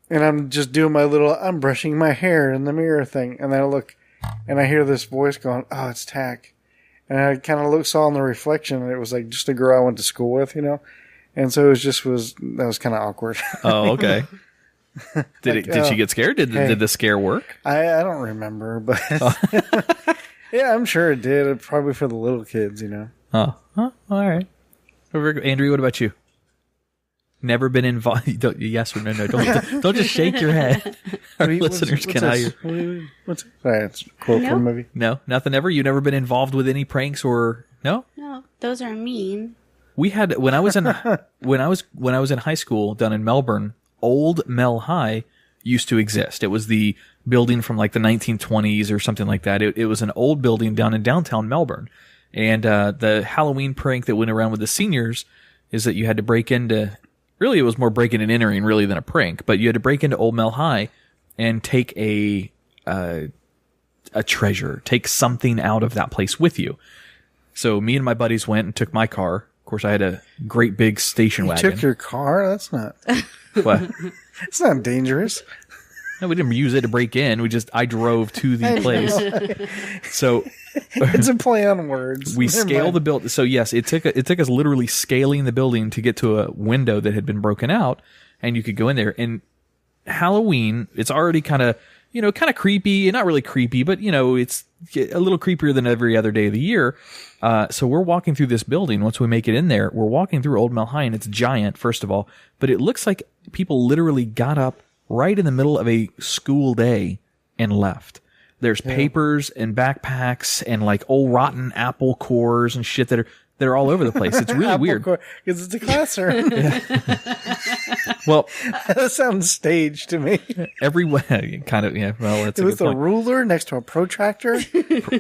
and I'm just doing my little, I'm brushing my hair in the mirror thing, and then I look, and I hear this voice going, "Oh, it's Tach," and I kind of saw in the reflection, and it was like just a girl I went to school with, you know, and so that was kind of awkward. Oh, okay. Did she get scared? Did the scare work? I don't remember, but yeah, I'm sure it did. Probably for the little kids, you know. Oh, all right. Andrea, what about you? Never been involved? Yes or no? No, don't just shake your head. Our listeners can hear. What's that's a quote from a movie? No, nothing ever. You've never been involved with any pranks or no? No, those are mean. We had when I was in high school down in Melbourne. Old Mel High used to exist. It was the building from like the 1920s or something like that. It was an old building down in downtown Melbourne. And the Halloween prank that went around with the seniors is that you had to break into, really it was more breaking and entering really than a prank, but you had to break into Old Mel High and take a treasure, take something out of that place with you. So me and my buddies went and took my car. Of course, I had a great big station wagon. You took your car? That's not... What? It's not dangerous. No, we didn't use it to break in. I drove to the place. So it's a play on words. We scaled the building. So yes, it took us literally scaling the building to get to a window that had been broken out, and you could go in there. And Halloween, it's already kind of creepy. Not really creepy, but it's a little creepier than every other day of the year. So we're walking through this building. Once we make it in there, we're walking through Old Mel High, and it's giant, first of all, but it looks like people literally got up right in the middle of a school day and left. There's papers and backpacks and like old rotten apple cores and shit that are all over the place. It's really weird because it's a classroom. Well, that sounds staged to me. Everywhere, kind of. Yeah. Well, it's with a ruler next to a protractor.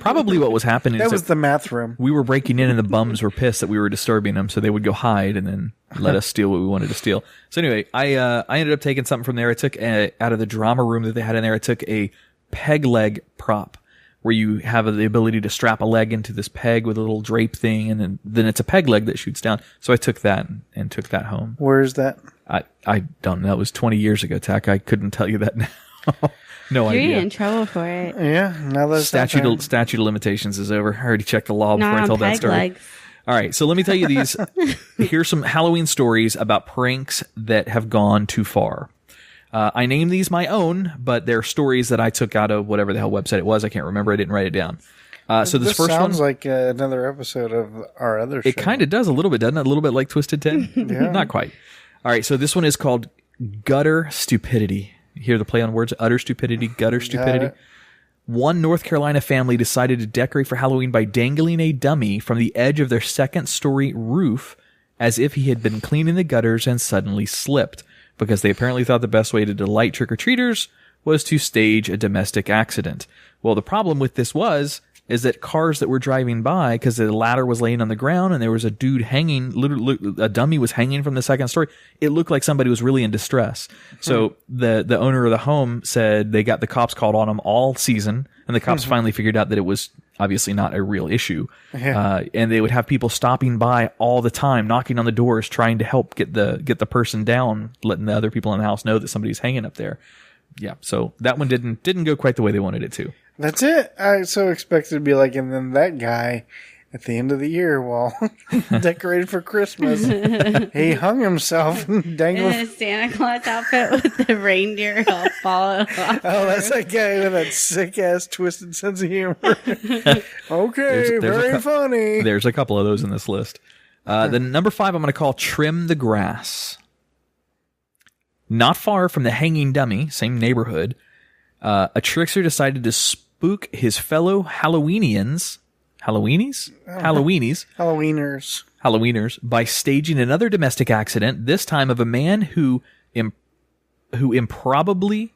Probably what was happening. That was the math room. We were breaking in, and the bums were pissed that we were disturbing them, so they would go hide and then let us steal what we wanted to steal. So anyway, I ended up taking something from there. I took out of the drama room that they had in there. I took a peg leg prop, where you have the ability to strap a leg into this peg with a little drape thing, and then it's a peg leg that shoots down. So I took that and took that home. Where is that? I don't know. It was 20 years ago, Tach. I couldn't tell you that now. No idea. You're in trouble for it. Yeah. Now that statute of limitations is over. I already checked the law before I told that story. Legs. All right. So let me tell you these. Here's some Halloween stories about pranks that have gone too far. I named these my own, but they're stories that I took out of whatever the hell website it was. I can't remember. I didn't write it down. So this first sounds one like another episode of our other show. It kind of does a little bit, doesn't it? A little bit like Twisted Ted? Yeah. Not quite. All right. So this one is called Gutter Stupidity. You hear the play on words? Utter stupidity, gutter stupidity. One North Carolina family decided to decorate for Halloween by dangling a dummy from the edge of their second-story roof as if he had been cleaning the gutters and suddenly slipped, because they apparently thought the best way to delight trick-or-treaters was to stage a domestic accident. Well, the problem with this is that cars that were driving by, because the ladder was laying on the ground and there was a dude hanging, literally a dummy was hanging from the second story, it looked like somebody was really in distress. So the owner of the home said they got the cops called on them all season, and the cops finally figured out that it was obviously not a real issue. And they would have people stopping by all the time, knocking on the doors, trying to help get the person down, letting the other people in the house know that somebody's hanging up there. Yeah, so that one didn't go quite the way they wanted it to. That's it. I so expected to be like, and then that guy at the end of the year, while decorated for Christmas, he hung himself and dangled. In a Santa Claus outfit with the reindeer all followed off. Oh, that's that guy with that sick ass twisted sense of humor. Okay, very funny. There's a couple of those in this list. The number 5 I'm going to call Trim the Grass. Not far from the hanging dummy, same neighborhood, a trickster decided to spook his fellow Halloweenians by staging another domestic accident, this time of a man who improbably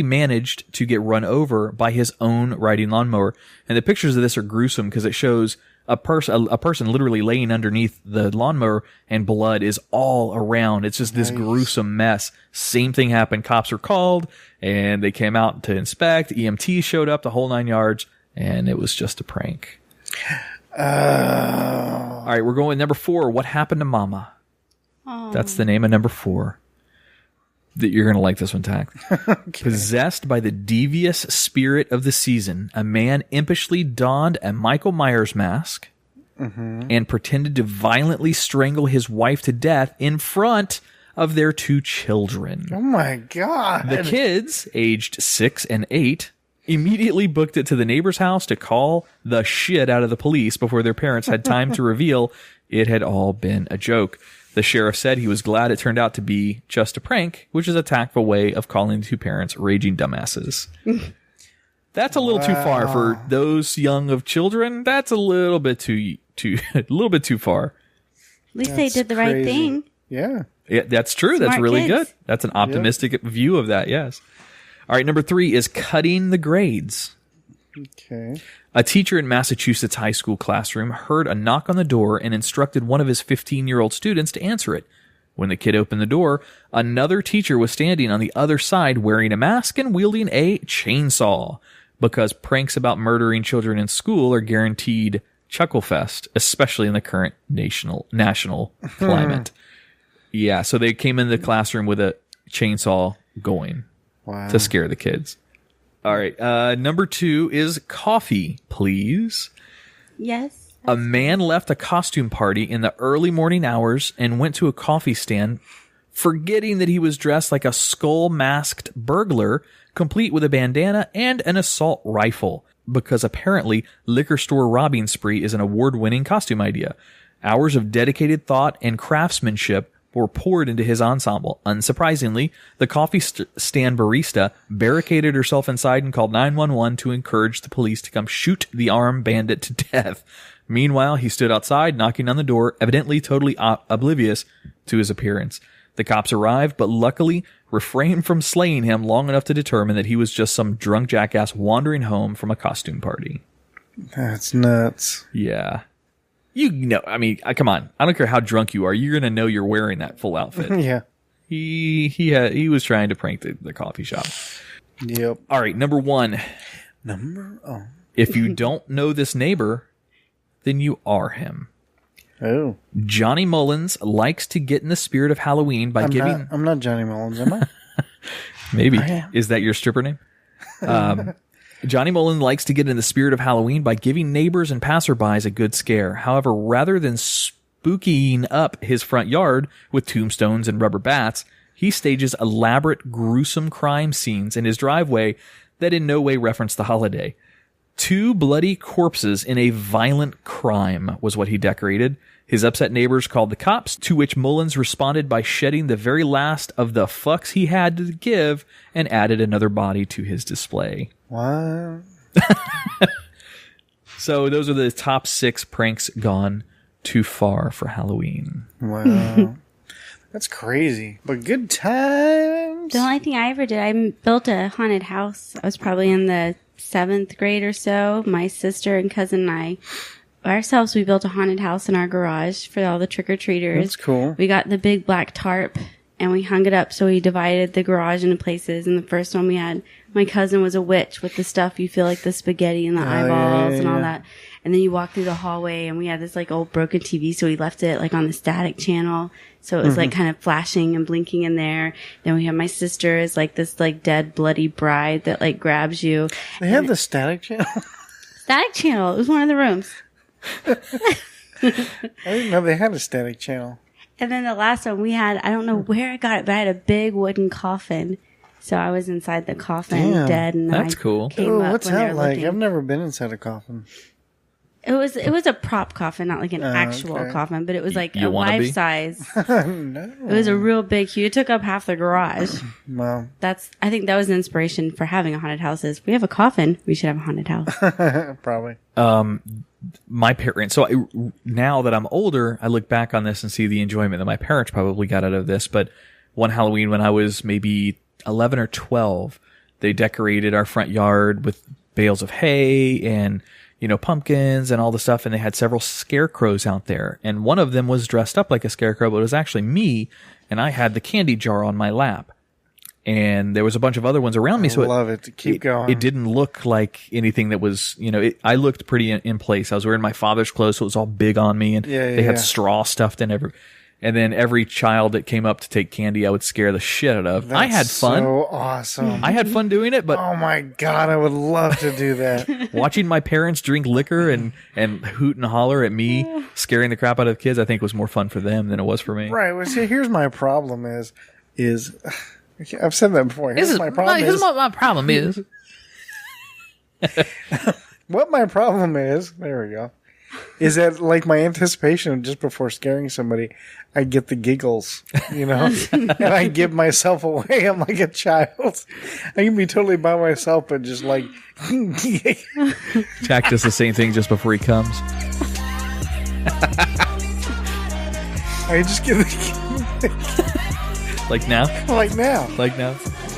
managed to get run over by his own riding lawnmower. And the pictures of this are gruesome because it shows a person literally laying underneath the lawnmower, and blood is all around. It's just this gruesome mess. Same thing happened. Cops were called, and they came out to inspect. EMT showed up, the whole 9 yards, and it was just a prank. All right, we're going with number 4. What happened to Mama? Oh. That's the name of number 4. You're going to like this one, Tach. Okay. Possessed by the devious spirit of the season, a man impishly donned a Michael Myers mask and pretended to violently strangle his wife to death in front of their 2 children. Oh, my God. The kids, aged 6 and 8, immediately booked it to the neighbor's house to call the shit out of the police before their parents had time to reveal it had all been a joke. The sheriff said he was glad it turned out to be just a prank, which is a tactful way of calling the 2 parents raging dumbasses. That's a little too far for those young of children. That's a little bit too a little bit too far. At least they did the right thing. Yeah. Yeah, that's true. Smart that's really kids. good. That's an optimistic view of that, yes. All right, number 3 is cutting the grades. Okay. A teacher in Massachusetts high school classroom heard a knock on the door and instructed one of his 15-year-old students to answer it. When the kid opened the door, another teacher was standing on the other side wearing a mask and wielding a chainsaw. Because pranks about murdering children in school are guaranteed chuckle-fest, especially in the current national climate. Yeah, so they came in the classroom with a chainsaw going to scare the kids. All right, number 2 is coffee, please. Yes. A man left a costume party in the early morning hours and went to a coffee stand, forgetting that he was dressed like a skull-masked burglar, complete with a bandana and an assault rifle, because apparently liquor store robbing spree is an award-winning costume idea. Hours of dedicated thought and craftsmanship were poured into his ensemble. Unsurprisingly, the coffee stand barista barricaded herself inside and called 911 to encourage the police to come shoot the armed bandit to death. Meanwhile, he stood outside, knocking on the door, evidently totally oblivious to his appearance. The cops arrived, but luckily refrained from slaying him long enough to determine that he was just some drunk jackass wandering home from a costume party. That's nuts. Yeah. You know, I mean, come on. I don't care how drunk you are. You're going to know you're wearing that full outfit. Yeah. He was trying to prank the coffee shop. Yep. All right, number 1. If you don't know this neighbor, then you are him. Oh. Johnny Mullins likes to get in the spirit of Halloween by giving... I'm not Johnny Mullins, am I? Maybe. Is that your stripper name? Johnny Mullins likes to get in the spirit of Halloween by giving neighbors and passerbys a good scare. However, rather than spookying up his front yard with tombstones and rubber bats, he stages elaborate, gruesome crime scenes in his driveway that in no way reference the holiday. 2 bloody corpses in a violent crime was what he decorated. His upset neighbors called the cops, to which Mullins responded by shedding the very last of the fucks he had to give and added another body to his display. What? So those are the top 6 pranks gone too far for Halloween. Wow. That's crazy. But good times. The only thing I ever did, I built a haunted house. I was probably in the 7th grade or so. My sister and cousin and I, ourselves, we built a haunted house in our garage for all the trick-or-treaters. That's cool. We got the big black tarp and we hung it up, so we divided the garage into places. And the first one we had, my cousin was a witch with the stuff you feel like the spaghetti and the eyeballs and all that. And then you walk through the hallway and we had this like old broken TV, so we left it like on the static channel. So it was like kind of flashing and blinking in there. Then we have my sister is like this like dead bloody bride that like grabs you. They have the static channel? Static channel. It was one of the rooms. I didn't know they had a static channel. And then the last one we had, I don't know where I got it, but I had a big wooden coffin. So I was inside the coffin, dead, and that's I cool. came Ooh, up what's when they that were like? looking. I've never been inside a coffin. It was a prop coffin, not like an actual okay. coffin, but it was like You a wanna be? life size. No. It was a real big, huge. It took up half the garage. Well, I think that was the inspiration for having a haunted house. Is we have a coffin, we should have a haunted house. probably. My parents, now that I'm older, I look back on this and see the enjoyment that my parents probably got out of this. But one Halloween when I was maybe 11 or 12, they decorated our front yard with bales of hay and pumpkins and all the stuff, and they had several scarecrows out there. And one of them was dressed up like a scarecrow, but it was actually me, and I had the candy jar on my lap. And there was a bunch of other ones around me. I love it. Keep going. It didn't look like anything that was, I looked pretty in place. I was wearing my father's clothes, so it was all big on me, and they had straw stuffed in every. And then every child that came up to take candy, I would scare the shit out of. I had fun. So awesome. I had fun doing it, but oh my God, I would love to do that. watching my parents drink liquor and hoot and holler at me, scaring the crap out of the kids, I think was more fun for them than it was for me. Right. Well, see, here's my problem is I've said that before. Here's my problem what my problem is. What my problem is, there we go, is that like my anticipation just before scaring somebody, I get the giggles, and I give myself away. I'm like a child. I can be totally by myself, but just like. Jack does the same thing just before he comes. I just get the. Like now? Like now.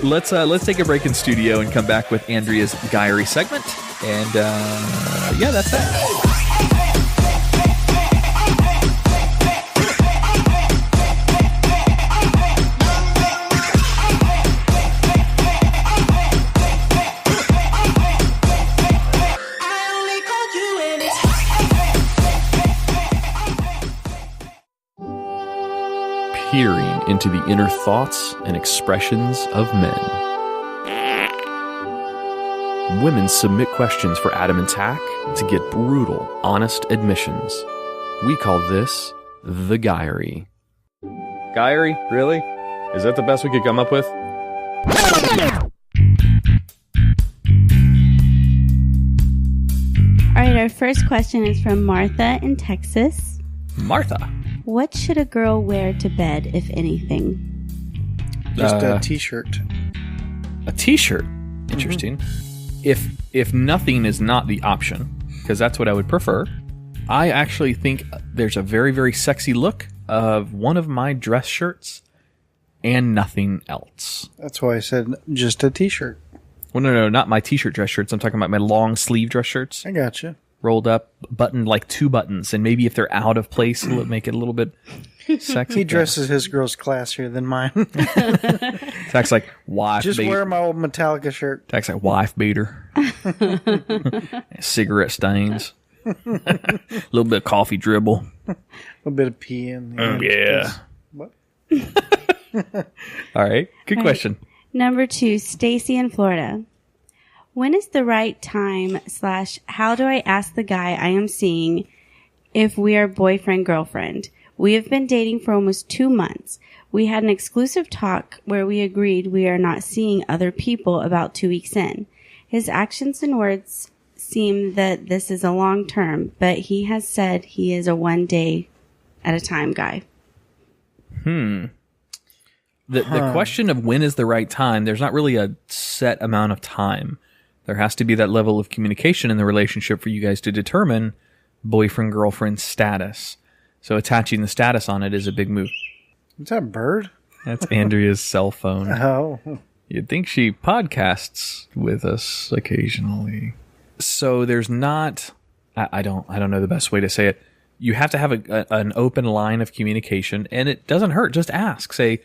Let's take a break in studio and come back with Andrea's Guyry segment. And that's that. Peering into the inner thoughts and expressions of men. Women submit questions for Adam and Tach to get brutal, honest admissions. We call this the Guyry. Guyry? Really? Is that the best we could come up with? All right, our first question is from Martha in Texas. Martha. What should a girl wear to bed, if anything? Just a t-shirt. A t-shirt. Interesting. If nothing is not the option, because that's what I would prefer, I actually think there's a very, very sexy look of one of my dress shirts and nothing else. That's why I said just a t-shirt. Well, no, not my t-shirt dress shirts. I'm talking about my long sleeve dress shirts. I gotcha. Rolled up, buttoned like 2 buttons, and maybe if they're out of place, it'll make it a little bit sexy. He dresses his girls classier than mine. Tach's like wife just beater. Wear my old Metallica shirt. Tach's like wife beater. Cigarette stains. A little bit of coffee dribble. A little bit of pee in there. Yeah. What? All right. Good question. Number 2, Stacy in Florida. When is the right time / how do I ask the guy I am seeing if we are boyfriend-girlfriend? We have been dating for almost 2 months. We had an exclusive talk where we agreed we are not seeing other people about 2 weeks in. His actions and words seem that this is a long term, but he has said he is a 1 day at a time guy. The question of when is the right time, there's not really a set amount of time. There has to be that level of communication in the relationship for you guys to determine boyfriend-girlfriend status. So attaching the status on it is a big move. Is that a bird? That's Andrea's cell phone. Oh. You'd think she podcasts with us occasionally. So there's not... I don't know the best way to say it. You have to have an open line of communication, and it doesn't hurt. Just ask. Say,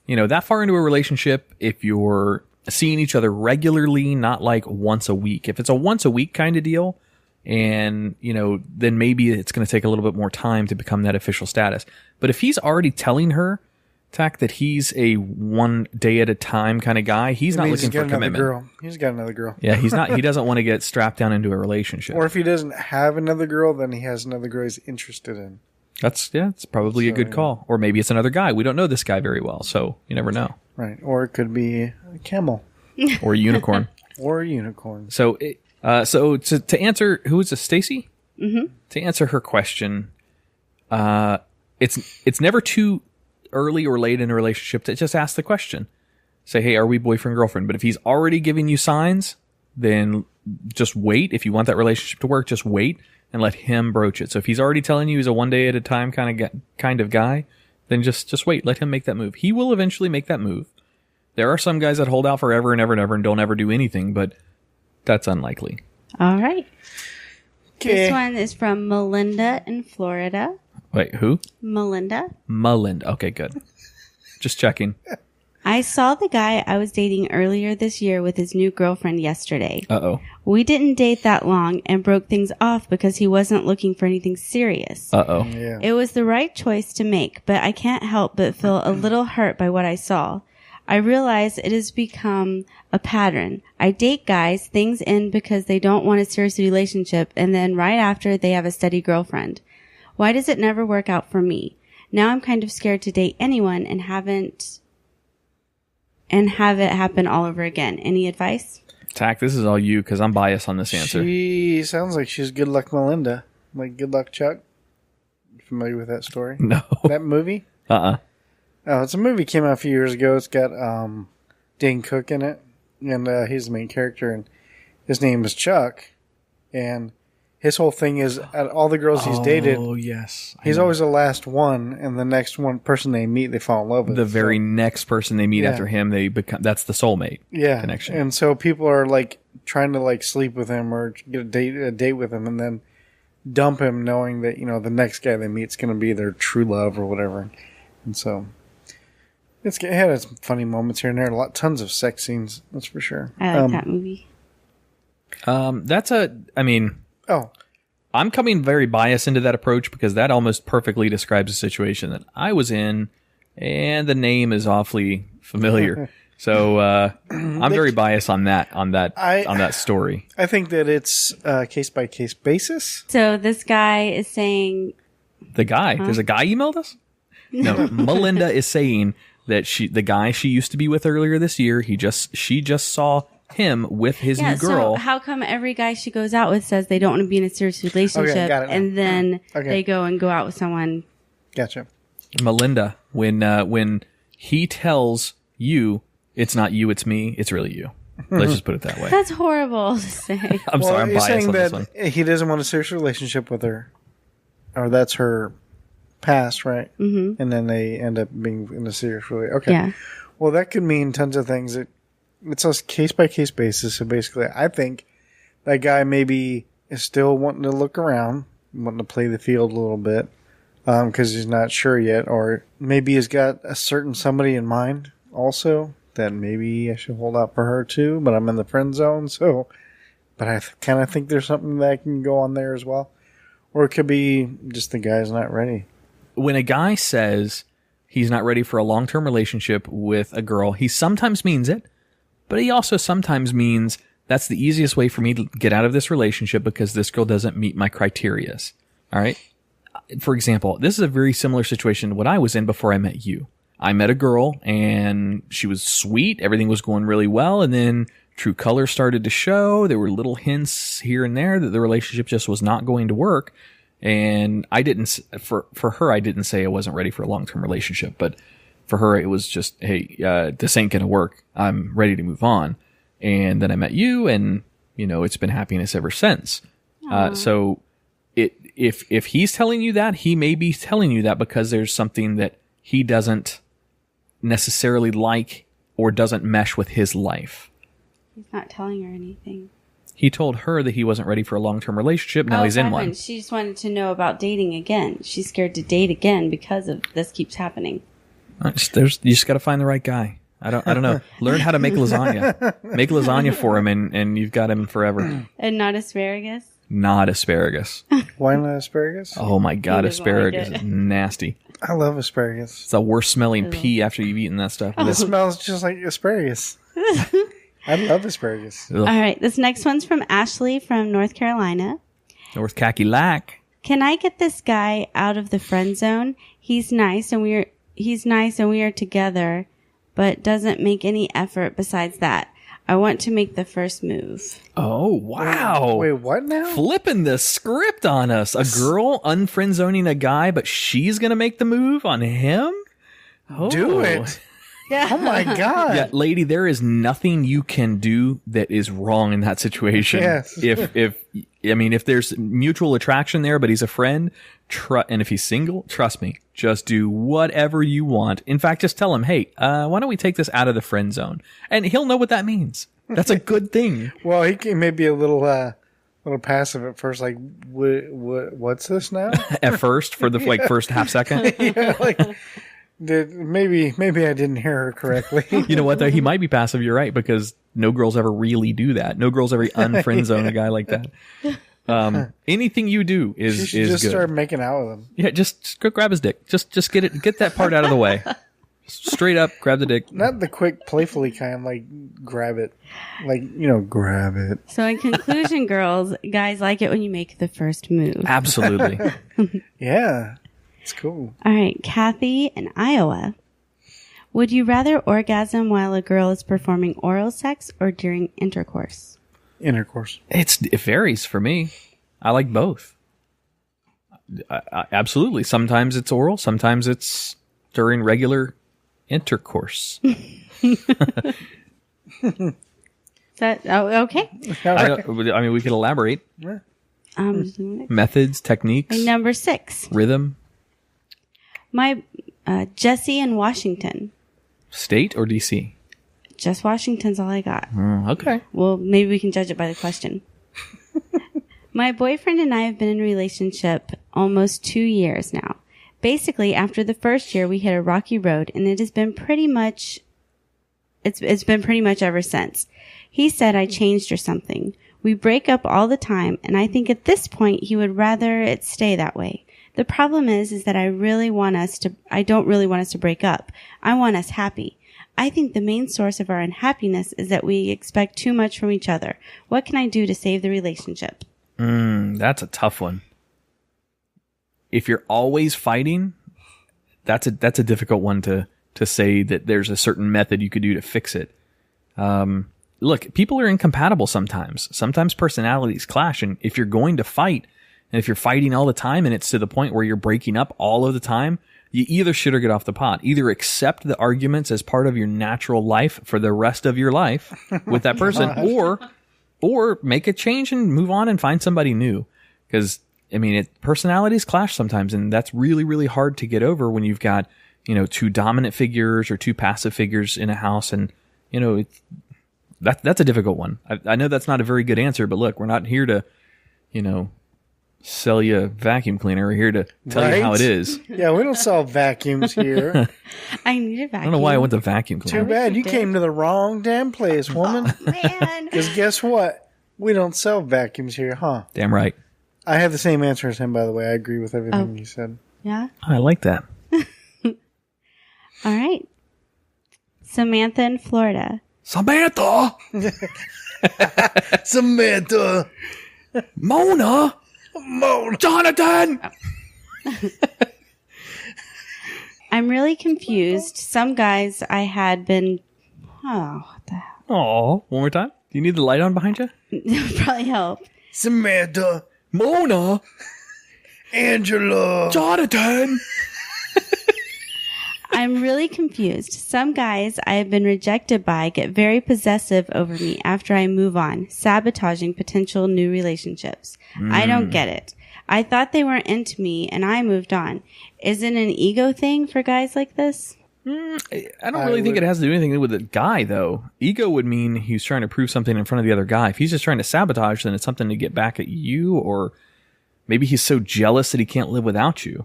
that far into a relationship, if you're seeing each other regularly, not like once a week. If it's a once a week kind of deal, and, then maybe it's going to take a little bit more time to become that official status. But if he's already telling her, Tach, that he's a 1 day at a time kind of guy, he's not looking for commitment. Girl. He's got another girl. Yeah, he doesn't want to get strapped down into a relationship. Or if he doesn't have another girl, then he has another girl he's interested in. It's probably a good call. Or maybe it's another guy. We don't know this guy very well, so you never know. Right. Or it could be a camel. Or a unicorn. Or a unicorn. So, to answer, who is this, Stacy? Mm-hmm. To answer her question, it's never too early or late in a relationship to just ask the question. Say, hey, are we boyfriend, girlfriend? But if he's already giving you signs, then just wait. If you want that relationship to work, just wait and let him broach it. So if he's already telling you he's a 1 day at a time kind of guy, then just wait. Let him make that move. He will eventually make that move. There are some guys that hold out forever and ever and ever and don't ever do anything, but that's unlikely. All right. This one is from Melinda in Florida. Wait, who? Melinda. Okay, good. Just checking. I saw the guy I was dating earlier this year with his new girlfriend yesterday. Uh-oh. We didn't date that long and broke things off because he wasn't looking for anything serious. Uh-oh. Yeah. It was the right choice to make, but I can't help but feel a little hurt by what I saw. I realize it has become a pattern. I date guys, things end because they don't want a serious relationship, and then right after they have a steady girlfriend. Why does it never work out for me? Now I'm kind of scared to date anyone and have it happen all over again. Any advice? Tach, this is all you because I'm biased on this answer. She sounds like she's Good Luck Melinda. Like Good Luck Chuck. Familiar with that story? No. That movie? Uh-uh. Oh, it's a movie came out a few years ago. It's got Dane Cook in it, and he's the main character, and his name is Chuck, and his whole thing is at all the girls he's dated. Oh, yes. He's always the last one, and the next one person they meet, they fall in love with. The very next person they meet Yeah. after him, that's the soulmate connection. And so people are like trying to like sleep with him or get a date with him, and then dump him, knowing that the next guy they meet is going to be their true love or whatever. And so it had some funny moments here and there. Tons of sex scenes, that's for sure. I like that movie. I'm coming very biased into that approach because that almost perfectly describes the situation that I was in, and the name is awfully familiar. So I'm very biased on that story. I think that it's case by case basis. So this guy is saying The guy, there's a guy emailed us. No, Melinda is saying that the guy she used to be with earlier this year, she just saw him with his new girl. So how come every guy she goes out with says they don't want to be in a serious relationship, got it now. and then they go and go out with someone? Gotcha. Melinda, when he tells you it's not you, it's me, it's really you. Let's just put it that way. That's horrible to say. I'm sorry, I'm he's biased saying on this that one. he doesn't want a serious relationship with her, or that's her past, right? Mm-hmm. And then they end up being in a serious relationship. Okay. Yeah. Well, that could mean tons of things. It's a case by case basis. So basically, I think that guy maybe is still wanting to look around, wanting to play the field a little bit, because he's not sure yet, or maybe he's got a certain somebody in mind also that maybe I should hold out for her too. But I'm in the friend zone, so. But I kind of think there's something that can go on there as well, or it could be just the guy's not ready. When a guy says he's not ready for a long-term relationship with a girl, he sometimes means it, but he also sometimes means that's the easiest way for me to get out of this relationship because this girl doesn't meet my criterias. All right? For example, this is a very similar situation to what I was in before I met you. I met a girl, and she was sweet. Everything was going really well, and then true colors started to show. There were little hints here and there that the relationship just was not going to work. And I didn't, for her, I didn't say I wasn't ready for a long-term relationship, but for her, it was just, hey, this ain't gonna work. I'm ready to move on. And then I met you, and, it's been happiness ever since. So if he's telling you that, he may be telling you that because there's something that he doesn't necessarily like or doesn't mesh with his life. He's not telling her anything. He told her that he wasn't ready for a long-term relationship. Now he's in one. She just wanted to know about dating again. She's scared to date again because of this keeps happening. You just got to find the right guy. I don't know. Learn how to make lasagna. Make lasagna for him, and you've got him forever. And not asparagus? Not asparagus. Why not asparagus? Oh my God, He doesn't asparagus like it. is nasty. I love asparagus. It's the worst smelling pea after you've eaten that stuff. It smells just like asparagus. I love asparagus. Ugh. All right, this next one's from Ashley from North Carolina. North Cackalack. Can I get this guy out of the friend zone? He's nice and we are together, but doesn't make any effort besides that. I want to make the first move. Oh, wow. Wait, what now? Flipping the script on us. A girl unfriend zoning a guy, but she's going to make the move on him? Oh. Do it. Oh my God. Yeah, lady, there is nothing you can do that is wrong in that situation. Yes. If there's mutual attraction there, but he's a friend, and if he's single, trust me, just do whatever you want. In fact, just tell him, hey, why don't we take this out of the friend zone? And he'll know what that means. That's a good thing. Well, he may be a little little passive at first, like, what's this now? At first, for the first half second. Yeah, like, maybe I didn't hear her correctly. You know what, though? He might be passive. You're right, because no girls ever really do that. No girls ever unfriend zone a guy like that. Anything you do is She should just good. start making out with him. Yeah, just go grab his dick. Just get that part out of the way. Straight up, grab the dick. Not the quick, playfully kind, like, grab it. Like, grab it. So in conclusion, girls, guys like it when you make the first move. Absolutely. Yeah. It's cool. All right, Kathy in Iowa. Would you rather orgasm while a girl is performing oral sex or during intercourse? Intercourse. It varies for me. I like both. Absolutely. Sometimes it's oral. Sometimes it's during regular intercourse. Is that okay? I mean, we could elaborate. Methods, techniques, Number 6. rhythm, My Jesse in Washington. state, or DC? Just Washington's all I got. Okay. Well, maybe we can judge it by the question. My boyfriend and I have been in a relationship almost 2 years now. Basically, after the first year, we hit a rocky road, and it has been pretty much, it's been pretty much ever since. He said I changed or something. We break up all the time, and I think at this point he would rather it stay that way. The problem is that I don't really want us to break up. I want us happy. I think the main source of our unhappiness is that we expect too much from each other. What can I do to save the relationship? That's a tough one. If you're always fighting, that's a difficult one to say that there's a certain method you could do to fix it. Look, people are incompatible sometimes. Sometimes personalities clash, and if you're going to fight, and if you're fighting all the time and it's to the point where you're breaking up all of the time, you either should or get off the pot. Either accept the arguments as part of your natural life for the rest of your life with that person, or make a change and move on and find somebody new. Because, I mean, personalities clash sometimes, and that's really, really hard to get over when you've got, two dominant figures or two passive figures in a house. And, that's a difficult one. I know that's not a very good answer, but look, we're not here to, sell you a vacuum cleaner. We're here to tell you how it is. Yeah, we don't sell vacuums here. I need a vacuum. I don't know why I went to vacuum cleaner. Too bad. You came to the wrong damn place, woman. Man. Because guess what? We don't sell vacuums here, huh? Damn right. I have the same answer as him, by the way. I agree with everything he said. Yeah? I like that. All right. Samantha in Florida. Samantha! Samantha! Mona! Jonathan! I'm really confused. Some guys I had been... Oh, what the hell? Aw, one more time. Do you need the light on behind you? That would probably help. Samantha! Mona! Angela! Jonathan! I'm really confused. Some guys I have been rejected by get very possessive over me after I move on, sabotaging potential new relationships. I don't get it. I thought they weren't into me and I moved on. Is it an ego thing for guys like this? I don't really think it has to do anything with the guy, though. Ego would mean he's trying to prove something in front of the other guy. If he's just trying to sabotage, then it's something to get back at you, or maybe he's so jealous that he can't live without you.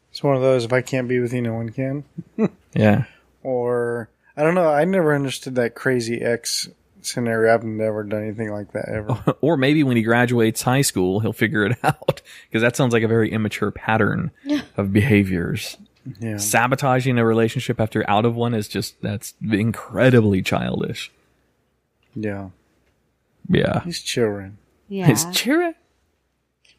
It's one of those, if I can't be with you, no one can. Yeah. Or, I don't know, I never understood that crazy ex scenario. I've never done anything like that ever. Or maybe when he graduates high school, he'll figure it out. Because that sounds like a very immature pattern of behaviors. Yeah. Sabotaging a relationship after out of one is that's incredibly childish. Yeah. Yeah. He's children. Yeah. It's cheering.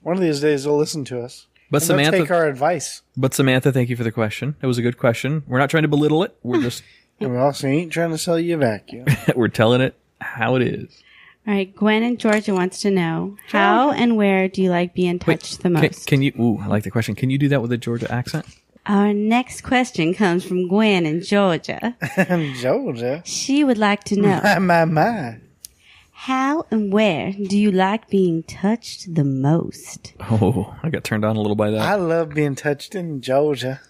One of these days they'll listen to us. But And they'll Samantha, take our advice. thank you for the question. It was a good question. We're not trying to belittle it. We're just And we also ain't trying to sell you a vacuum. we're telling it how it is. All right. Gwen in Georgia wants to know, how and where do you like being touched the most? Can you? Ooh, I like the question. Can you do that with a Georgia accent? Our next question comes from Gwen in Georgia. Georgia? She would like to know, My. how and where do you like being touched the most? Oh, I got turned on a little by that. I love being touched in Georgia.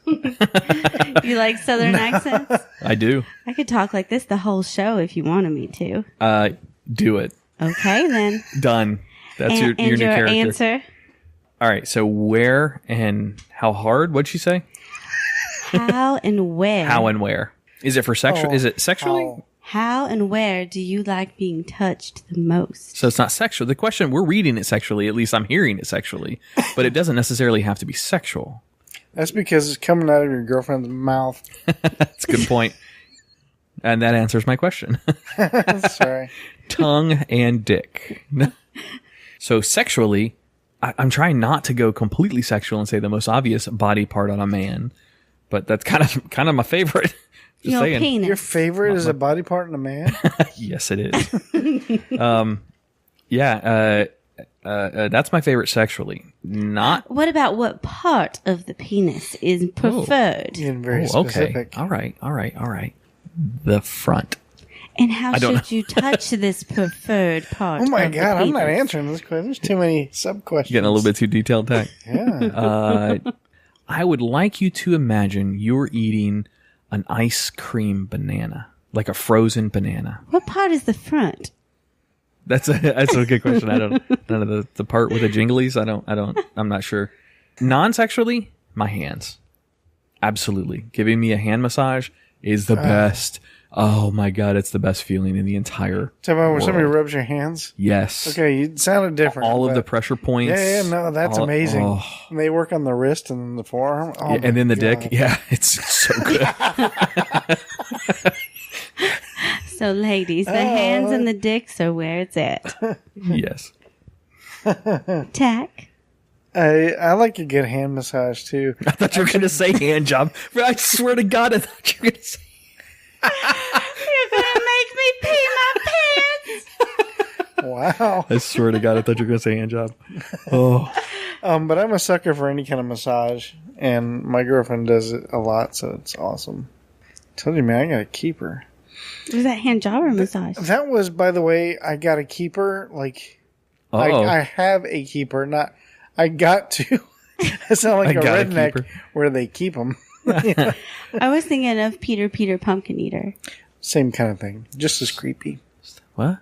You like Southern accents? I do. I could talk like this the whole show if you wanted me to. Do it. Okay, then. Done. That's your new your character. answer. All right. So where and how hard? What'd she say? How and where? How and where? Is it for sexual? Oh, Is it sexually? how. How and where do you like being touched the most? So it's not sexual. The question, we're reading it sexually. At least I'm hearing it sexually, but it doesn't necessarily have to be sexual. That's because it's coming out of your girlfriend's mouth. That's a good point. And that answers my question. Sorry. Tongue and dick. So sexually, I'm trying not to go completely sexual and say the most obvious body part on a man, but that's kind of my favorite. Just Your saying. penis. Your favorite is a body part in a man? Yes, it is. That's my favorite sexually. Not What about what part of the penis is preferred? Being very okay. specific. All right. The front. And how I don't should you touch this preferred part? Oh my of the God, I'm not penis? answering this question. There's too many sub-questions. Getting a little bit too detailed, Tach. Yeah. I would like you to imagine you're eating an ice cream banana, like a frozen banana. What part is the front? That's a good question. I don't know the part with the jinglies. I'm not sure. Non-sexually, my hands. Absolutely. Giving me a hand massage is the best. Oh my God, it's the best feeling in the entire Tell me when world. somebody rubs your hands. Yes. Okay, you sounded different. All of but- the pressure points. Yeah, no, that's all- amazing. oh. And they work on the wrist and the forearm. Oh Yeah, and then the my dick. God. Yeah, it's so good. So, ladies, the hands and the dicks are where it's at. Yes. Tack. I like a good hand massage too. I thought you were going to say hand job. I swear to God, I thought you were going to say. You're gonna make me pee my pants. Wow. I swear to God, I thought you were going to say hand job. Oh. But I'm a sucker for any kind of massage, and my girlfriend does it a lot, so it's awesome. Told you, man, I got a keeper. Was that hand job or massage? That was, by the way, I got a keeper. Like, Uh-oh. I have a keeper, not I got to. I sound like I a got a redneck keeper. where they keep them. I was thinking of Peter Pumpkin Eater. Same kind of thing, just as creepy. What?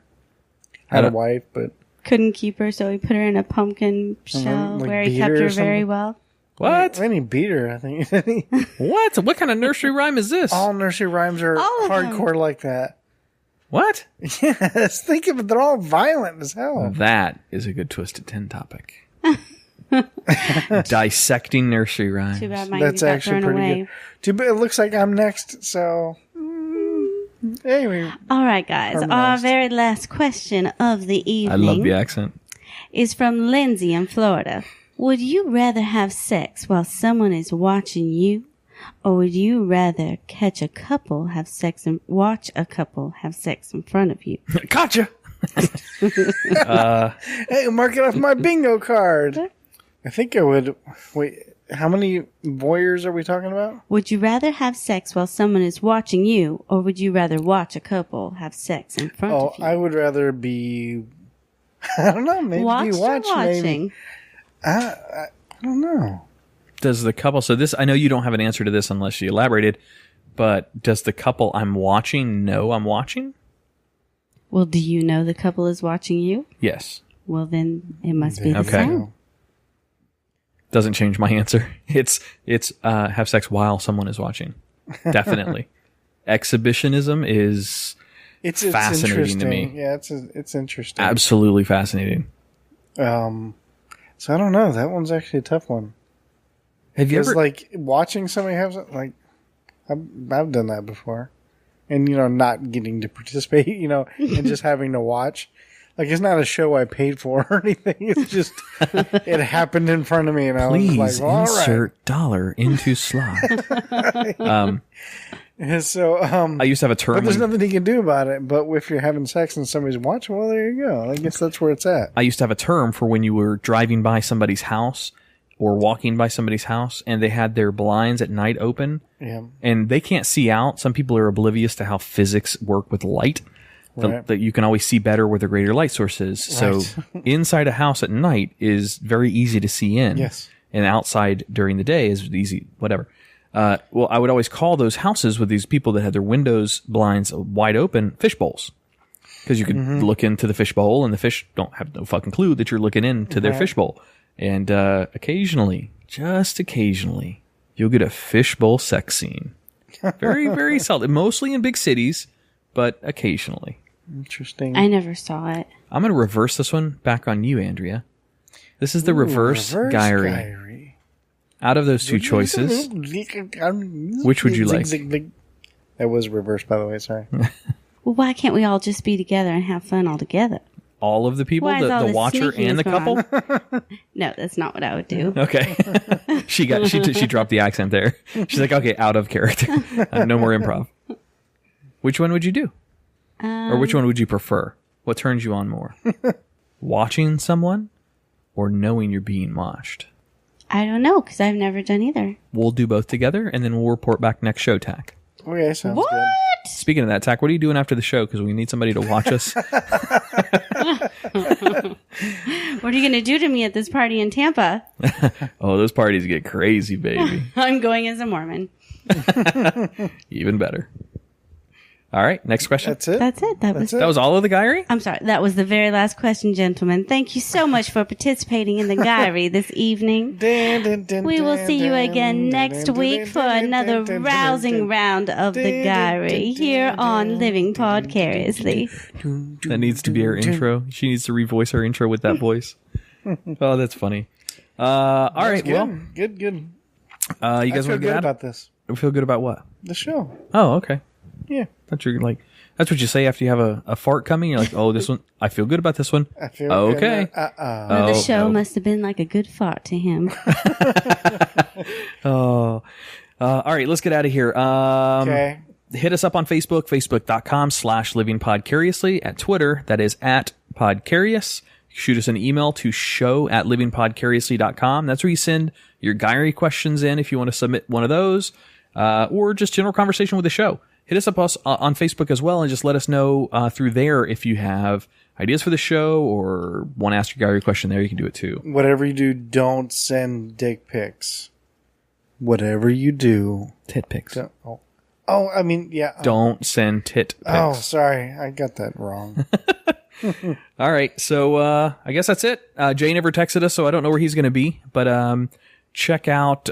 Had a wife, but Couldn't keep her, so he put her in a pumpkin shell like, where he beat kept her or her very something? well. What? I didn't beat her. I think What? What kind of nursery rhyme is this? all nursery rhymes are All of them. hardcore like that. What? Yes, think of it. They're all violent as hell. That is a good Twisted 10 topic. Dissecting nursery rhymes. Too bad mine That's got actually thrown pretty away. good. Too bad. It looks like I'm next. So anyway, All right, guys. Our Harmonized. very last question of the I evening love the accent. is from Lindsay in Florida. Would you rather have sex while someone is watching you, or would you rather catch a couple have sex and watch a couple have sex in front of you? Gotcha. hey, mark it off my bingo card. I think I would. Wait, how many voyeurs are we talking about? Would you rather have sex while someone is watching you, or would you rather watch a couple have sex in front Oh, of you? I would rather be. I don't know. Maybe Watched or watch. Maybe. watching? I don't know. Does the couple, so this, I know you don't have an answer to this unless you elaborated, but does the couple I'm watching know I'm watching? Well, do you know the couple is watching you? Yes. Well, then it must be the Okay. same. Doesn't change my answer. It's have sex while someone is watching. Definitely. Exhibitionism is It's fascinating to interesting. me. Yeah, it's interesting. absolutely fascinating. So I don't know. That one's actually a tough one. Have you Because ever, like watching somebody have like, I've done that before, and not getting to participate, and just having to watch. Like it's not a show I paid for or anything. It's just it happened in front of me, and I was please like, well, all right. insert dollar into slot. And so I used to have a term. but there's when- nothing you can do about it. But if you're having sex and somebody's watching, well, there you go. I guess that's where it's at. I used to have a term for when you were driving by somebody's house or walking by somebody's house and they had their blinds at night open Yeah. and they can't see out. Some people are oblivious to how physics work with light. Right. That you can always see better where the greater light source is. So inside a house at night is very easy to see in. Yes. And outside during the day is easy, whatever. Well, I would always call those houses with these people that had their windows blinds wide open fish bowls. Because you could look into the fishbowl, and the fish don't have no fucking clue that you're looking into their fishbowl. And occasionally, just occasionally, you'll get a fishbowl sex scene. Very, very seldom. Mostly in big cities, but occasionally. Interesting. I never saw it. I'm going to reverse this one back on you, Andrea. This is the reverse Guyry. Out of those two choices, which would you like? That was reversed, by the way. Sorry. Well, why can't we all just be together and have fun all together? All of the people, Why is all the this watcher and the sneakiness couple. No, that's not what I would do. Okay, she dropped the accent there. She's like, okay, out of character, no more improv. Which one would you do, or which one would you prefer? What turns you on more, watching someone, or knowing you're being watched? I don't know, because I've never done either. We'll do both together, and then we'll report back next show, Tach. Okay, sounds What? good. Speaking of that, Tach, what are you doing after the show? Because we need somebody to watch us. What are you going to do to me at this party in Tampa? Oh, those parties get crazy, baby. I'm going as a Mormon. Even better. All right, next question. That's it. That's it. That was all of the Guyry? I'm sorry. That was the very last question, gentlemen. Thank you so much for participating in the Guyry this evening. We will see you again next week for another rousing round of the Guyry here on Living Podcariously. That needs to be her intro. She needs to revoice her intro with that voice. Oh, that's funny. All right, Good. well, Good. you guys I want feel to get good out? about this. Feel good about what? The show. Oh, okay. Yeah. That's what you say after you have a fart coming. You're like, oh, this one, I feel good about this one. I feel Okay. good. The show must have been like a good fart to him. All right, let's get out of here. Okay. Hit us up on Facebook, facebook.com/livingpodcariously. At Twitter, that is @podcarious. Shoot us an email to show@livingpodcariously.com. That's where you send your Guyry questions in if you want to submit one of those, or just general conversation with the show. Hit us up on Facebook as well, and just let us know through there if you have ideas for the show or want to ask your Guyry question there. You can do it too. Whatever you do, don't send dick pics. Whatever you do. Tit pics. I mean, yeah. Don't send tit pics. Oh, sorry. I got that wrong. All right, so I guess that's it. Jay never texted us, so I don't know where he's going to be. But check out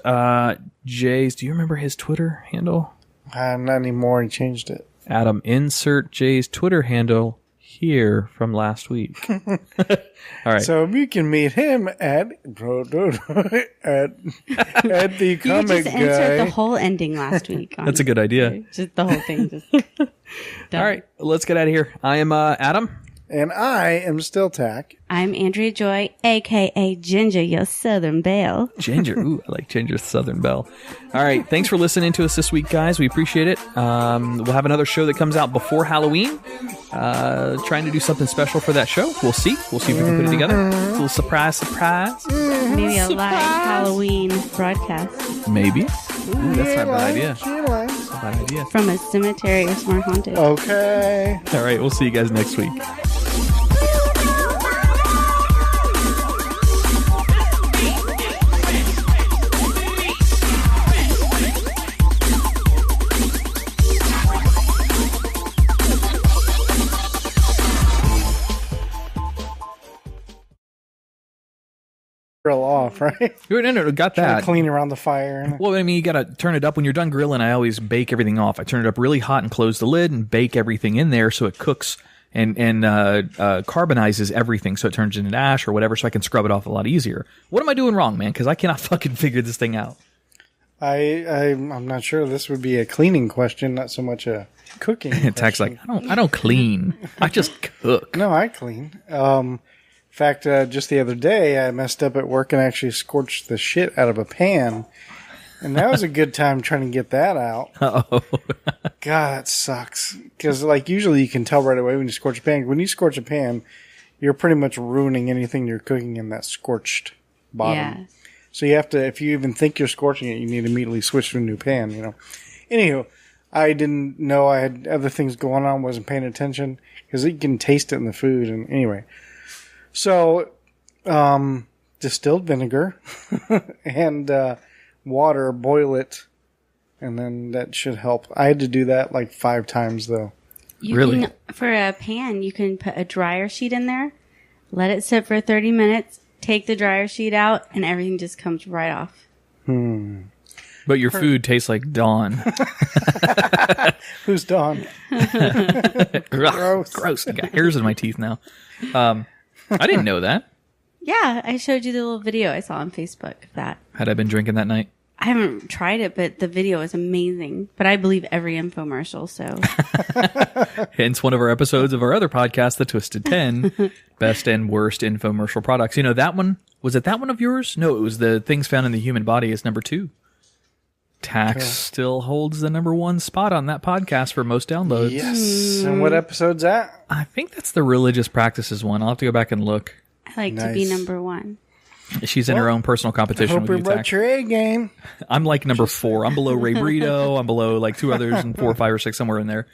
Jay's. Do you remember his Twitter handle? Not anymore. He changed it. Adam, insert Jay's Twitter handle here from last week. All right. So you can meet him at the You could comic just insert the guy. whole ending last week. That's a good idea. Just the whole thing. Just done. All right, let's get out of here. I am Adam. And I am still Tach. I'm Andrea Joy, a.k.a. Ginger, your Southern Belle. Ginger. Ooh, I like Ginger Southern Belle. All right, thanks for listening to us this week, guys. We appreciate it. We'll have another show that comes out before Halloween. Trying to do something special for that show. We'll see. We'll see if we can put it together. A little surprise. Maybe a live Halloween broadcast Maybe. Ooh, that's not a bad idea. That's not a bad idea. from a cemetery or somewhere haunted. Okay. All right, we'll see you guys next week. Grill off, right? No, got that. Clean around the fire. Well, I mean, you got to turn it up when you're done grilling. I always bake everything off. I turn it up really hot and close the lid and bake everything in there so it cooks and carbonizes everything so it turns into ash or whatever so I can scrub it off a lot easier. What am I doing wrong, man? Because I cannot fucking figure this thing out. I'm not sure. This would be a cleaning question, not so much a cooking question. Tach's like, I don't clean. I just cook. No, I clean. In fact, just the other day, I messed up at work and actually scorched the shit out of a pan. And that was a good time trying to get that out. Uh-oh. God, that sucks. Because, usually you can tell right away when you scorch a pan. When you scorch a pan, you're pretty much ruining anything you're cooking in that scorched bottom. Yeah. So you have to, if you even think you're scorching it, you need to immediately switch to a new pan, Anywho, I didn't know I had other things going on, wasn't paying attention. Because you can taste it in the food. And anyway. So, distilled vinegar and water, boil it, and then that should help. I had to do that 5 times, though. Really? For a pan, you can put a dryer sheet in there, let it sit for 30 minutes, take the dryer sheet out, and everything just comes right off. But your food tastes like Dawn. Who's Dawn? Gross. I got hairs in my teeth now. I didn't know that. Yeah, I showed you the little video I saw on Facebook of that. Had I been drinking that night? I haven't tried it, but the video is amazing. But I believe every infomercial, so. Hence one of our episodes of our other podcast, The Twisted 10, Best and Worst Infomercial Products. You know, that one, was it that one of yours? No, it was the Things Found in the Human Body is number 2. Tach still holds the number 1 spot on that podcast for most downloads. Yes. And what episode's that? I think that's the religious practices one. I'll have to go back and look. I like to be number 1. She's in her own personal competition Hope with we you, brought Tach. your A game. I'm like number 4. I'm below Ray Burrito. I'm below like 2 others and 4 or 5 or 6 somewhere in there.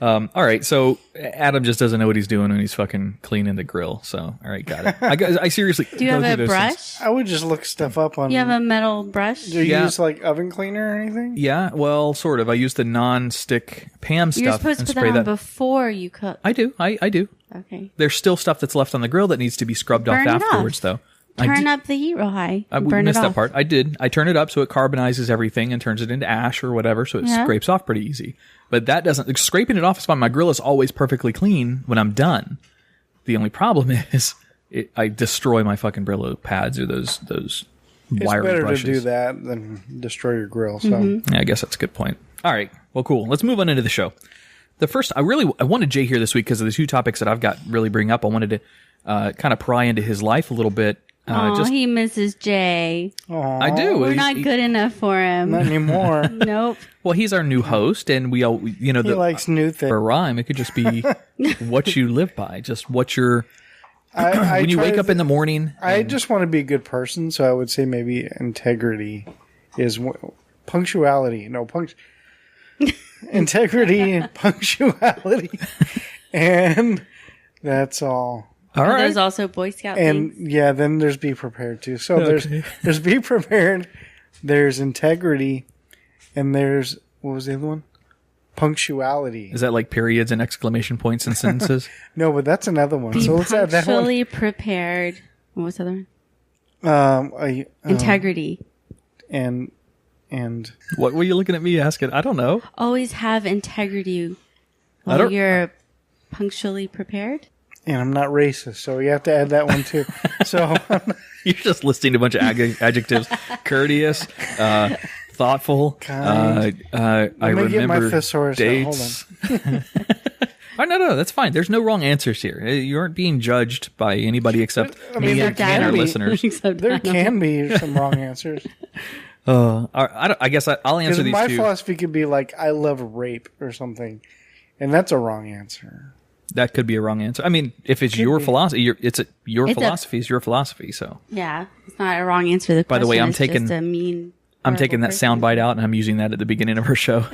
All right, so Adam just doesn't know what he's doing when he's fucking cleaning the grill. So, all right, got it. I seriously. Do you go have through a those brush? things. I would just look stuff up on. You have a metal brush? Do you Yeah. use like oven cleaner or anything? Yeah, well, sort of. I use the non-stick Pam You're stuff supposed to and put spray that on that. before you cook. I do. I do. Okay. There's still stuff that's left on the grill that needs to be scrubbed Burn off it afterwards, off. though. Turn up the heat real high. I and burn missed it that off. part. I did. I turn it up so it carbonizes everything and turns it into ash or whatever, so it Yeah. scrapes off pretty easy. But that doesn't. Like, scraping it off is fine. My grill is always perfectly clean when I'm done. The only problem is I destroy my fucking Brillo pads or those It's wiring better brushes. to do that than destroy your grill. So Mm-hmm. Yeah, I guess that's a good point. All right. Well, cool. Let's move on into the show. The first, I wanted Jay here this week because of the 2 topics that I've got really bring up. I wanted to kind of pry into his life a little bit. Oh, he misses Jay. I do. We're not good enough for him. not anymore. Nope. Well, he's our new host, and we all, you know, He likes new things. for a rhyme, it could just be what you live by, just what you're. I When you try wake to up in the morning, I just want to be a good person, so I would say maybe integrity is punctuality. No, integrity and punctuality, and that's all. all right. There's also Boy Scout And things. yeah, then there's be prepared too. So Okay. there's be prepared, there's integrity, and there's what was the other one? Punctuality. Is that like periods and exclamation points and sentences? No, but that's another one. Be So let's add that one. punctually prepared. What was the other one? I, Integrity. and What were you looking at me asking? I don't know. Always have integrity I while don't- you're punctually prepared. and I'm not racist, so you have to add that one too. So You're just listing a bunch of adjectives: courteous, thoughtful. Kind. I me get my remember thesaurus out. dates. Oh, no, that's fine. There's no wrong answers here. You aren't being judged by anybody except me there and can our be. listeners. Except there Adam. can be some wrong answers. I guess I'll answer Because these my 2. philosophy could be like, I love rape or something, and that's a wrong answer. That could be a wrong answer. I mean, if it's your be. philosophy, your It's philosophy is your philosophy. So, Yeah, it's not a wrong answer to the question. By the way, I'm it's taking- just a mean. I'm horrible taking that person. soundbite out and I'm using that at the beginning of our show.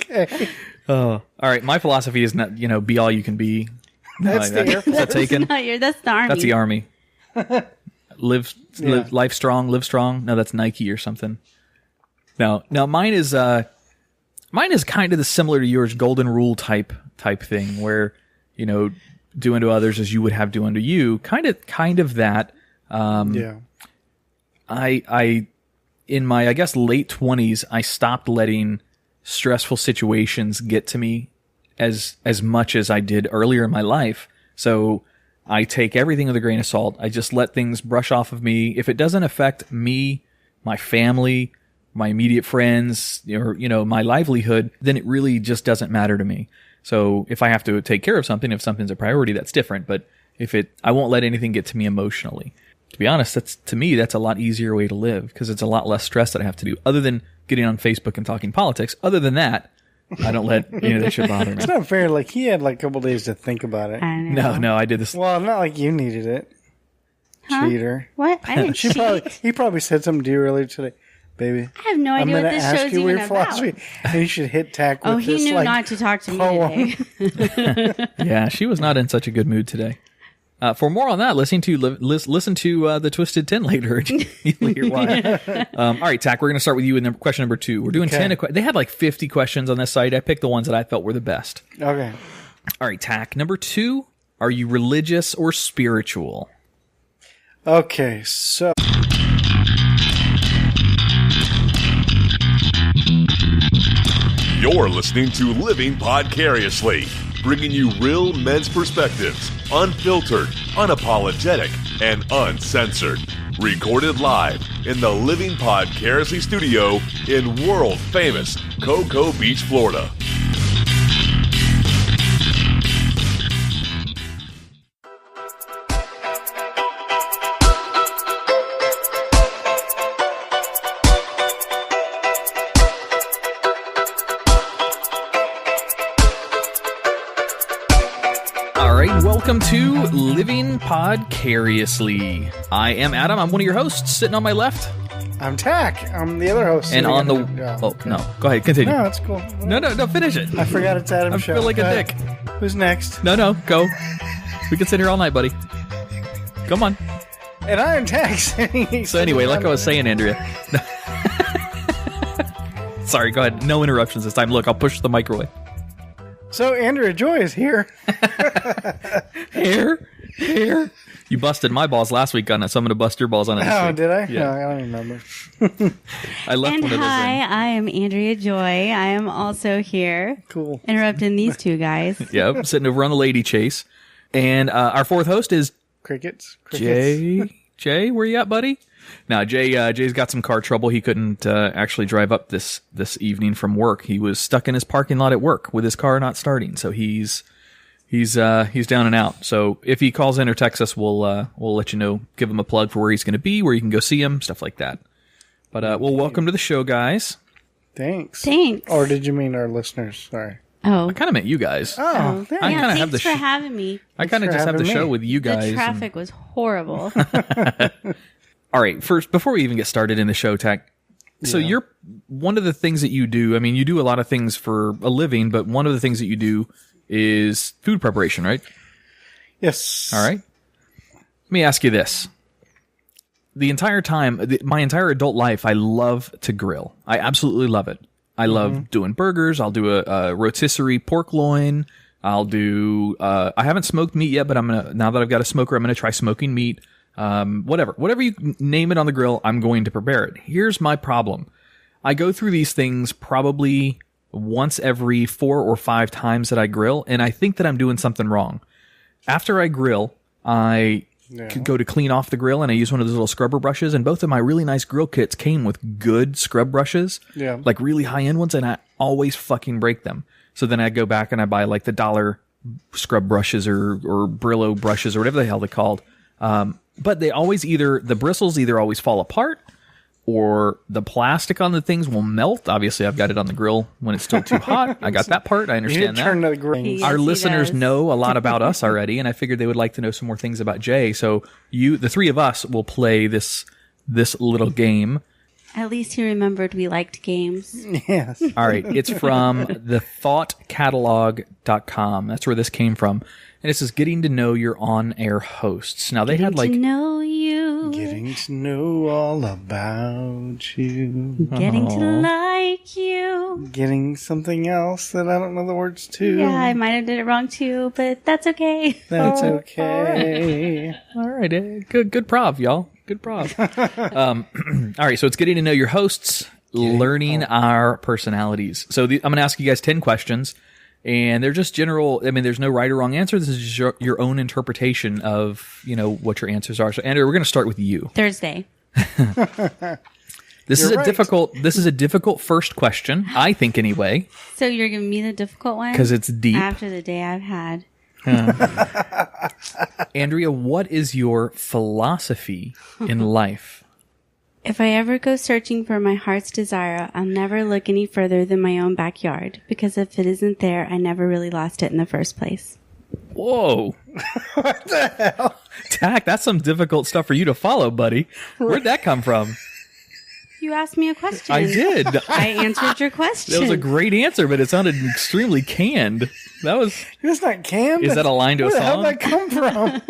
Okay. All right, my philosophy is not, be all you can be. That's the Air Is that taken? That's the army. That's the army. Live life strong, live strong. No, that's Nike or something. No, mine is kind of the similar to yours, golden rule type thing, where do unto others as you would have do unto you. Kind of that. Yeah. I in my I guess late 20s, I stopped letting stressful situations get to me as much as I did earlier in my life. So I take everything with a grain of salt. I just let things brush off of me. If it doesn't affect me, my family, my immediate friends, or my livelihood, then it really just doesn't matter to me. So if I have to take care of something, if something's a priority, that's different. But I won't let anything get to me emotionally. To be honest, that's a lot easier way to live because it's a lot less stress that I have to do other than getting on Facebook and talking politics. Other than that, I don't let any of that shit bother me. It's not fair. Like, he had like a couple days to think about it. I know. No, I did this. Well, not like you needed it. Huh? Cheater. What? I didn't cheat. He probably said something to you earlier today. Baby, I have no I'm idea going what to this ask show's you even your about. philosophy. And you should hit tack with Oh, he this, knew like, not to talk to me poem. today. Yeah, she was not in such a good mood today. For more on that, listen to the Twisted 10 later. You'll hear why. All right, Tach, we're going to start with you in question number 2. We're doing 10. They had like 50 questions on this site. I picked the ones that I felt were the best. Okay. All right, Tach, number 2. Are you religious or spiritual? Okay, so You're listening to Living Podcariously, bringing you real men's perspectives, unfiltered, unapologetic, and uncensored. Recorded live in the Living Podcariously studio in world-famous Cocoa Beach, Florida. Welcome to Living Podcariously. I am Adam. I'm one of your hosts. Sitting on my left. I'm Tach. I'm the other host. And on the... no. Go ahead. Continue. No, it's cool. No, finish it. I forgot it's Adam's show. I feel like a dick. Who's next? No, go. We can sit here all night, buddy. Come on. And I am Tach. So anyway, like I was saying, Andrea. Sorry, go ahead. No interruptions this time. Look, I'll push the microwave. So Andrea Joy is here. Here. You busted my balls last week on it, so I'm going to bust your balls on it this week. Did I? Yeah. No, I don't remember. I left and one of those hi, in. I am Andrea Joy. I am also here. Cool. Interrupting these two guys. Yep, sitting over on the lady chase. And our fourth host is Crickets. Jay, where you at, buddy? Now, Jay's got some car trouble. He couldn't actually drive up this evening from work. He was stuck in his parking lot at work with his car not starting. So he's down and out. So if he calls in or texts us, we'll let you know, give him a plug for where he's going to be, where you can go see him, stuff like that. But welcome to the show, guys. Thanks. Or did you mean our listeners? Sorry. Oh. I kind of meant you guys. Oh, thanks. I kind of have thanks for having me. I kind of just have the show me. with you guys. The traffic was horrible. All right, first, before we even get started in the show, Tach, so you're one of the things that you do, I mean, you do a lot of things for a living, but one of the things that you do is food preparation, right? Yes. All right. Let me ask you this. The entire time, my entire adult life, I love to grill. I absolutely love it. I love doing burgers. I'll do a rotisserie pork loin. I'll do, I haven't smoked meat yet, but now that I've got a smoker, I'm going to try smoking meat. Whatever you name it on the grill, I'm going to prepare it. Here's my problem. I go through these things probably once every 4 or 5 times that I grill, and I think that I'm doing something wrong. After I grill, I go to clean off the grill, and I use one of those little scrubber brushes, and both of my really nice grill kits came with good scrub brushes, like really high-end ones, and I always fucking break them. So then I go back and I buy like the dollar scrub brushes or Brillo brushes or whatever the hell they're called. But they always the bristles either always fall apart or the plastic on the things will melt. Obviously, I've got it on the grill when it's still too hot. I got that part. I understand that. Turn to the grill. Yes, Our listeners does. know a lot about us already, and I figured they would like to know some more things about Jay. So the three of us will play this little game. At least he remembered we liked games. Yes. All right. It's from thethoughtcatalog.com. That's where this came from. And it says, getting to know your on-air hosts. Now, they had like... Getting to know you. Getting to know all about you. Getting to like you. Getting something else that I don't know the words to. Yeah, I might have did it wrong too, but that's okay. That's okay. All right. Good prov, y'all. Good prov. All right. So it's getting to know your hosts, learning our personalities. So I'm going to ask you guys 10 questions. And they're just general. I mean, there's no right or wrong answer. This is just your own interpretation of, what your answers are. So, Andrea, we're going to start with you. Thursday. This is a difficult first question, I think, anyway. So you're giving me the difficult one? Because it's deep. After the day I've had. Andrea, what is your philosophy in life? If I ever go searching for my heart's desire, I'll never look any further than my own backyard. Because if it isn't there, I never really lost it in the first place. Whoa. What the hell? Tach, that's some difficult stuff for you to follow, buddy. Where'd that come from? You asked me a question. I did. I answered your question. That was a great answer, but it sounded extremely canned. It's not canned. Is that a line to a song? Where the hell did that come from?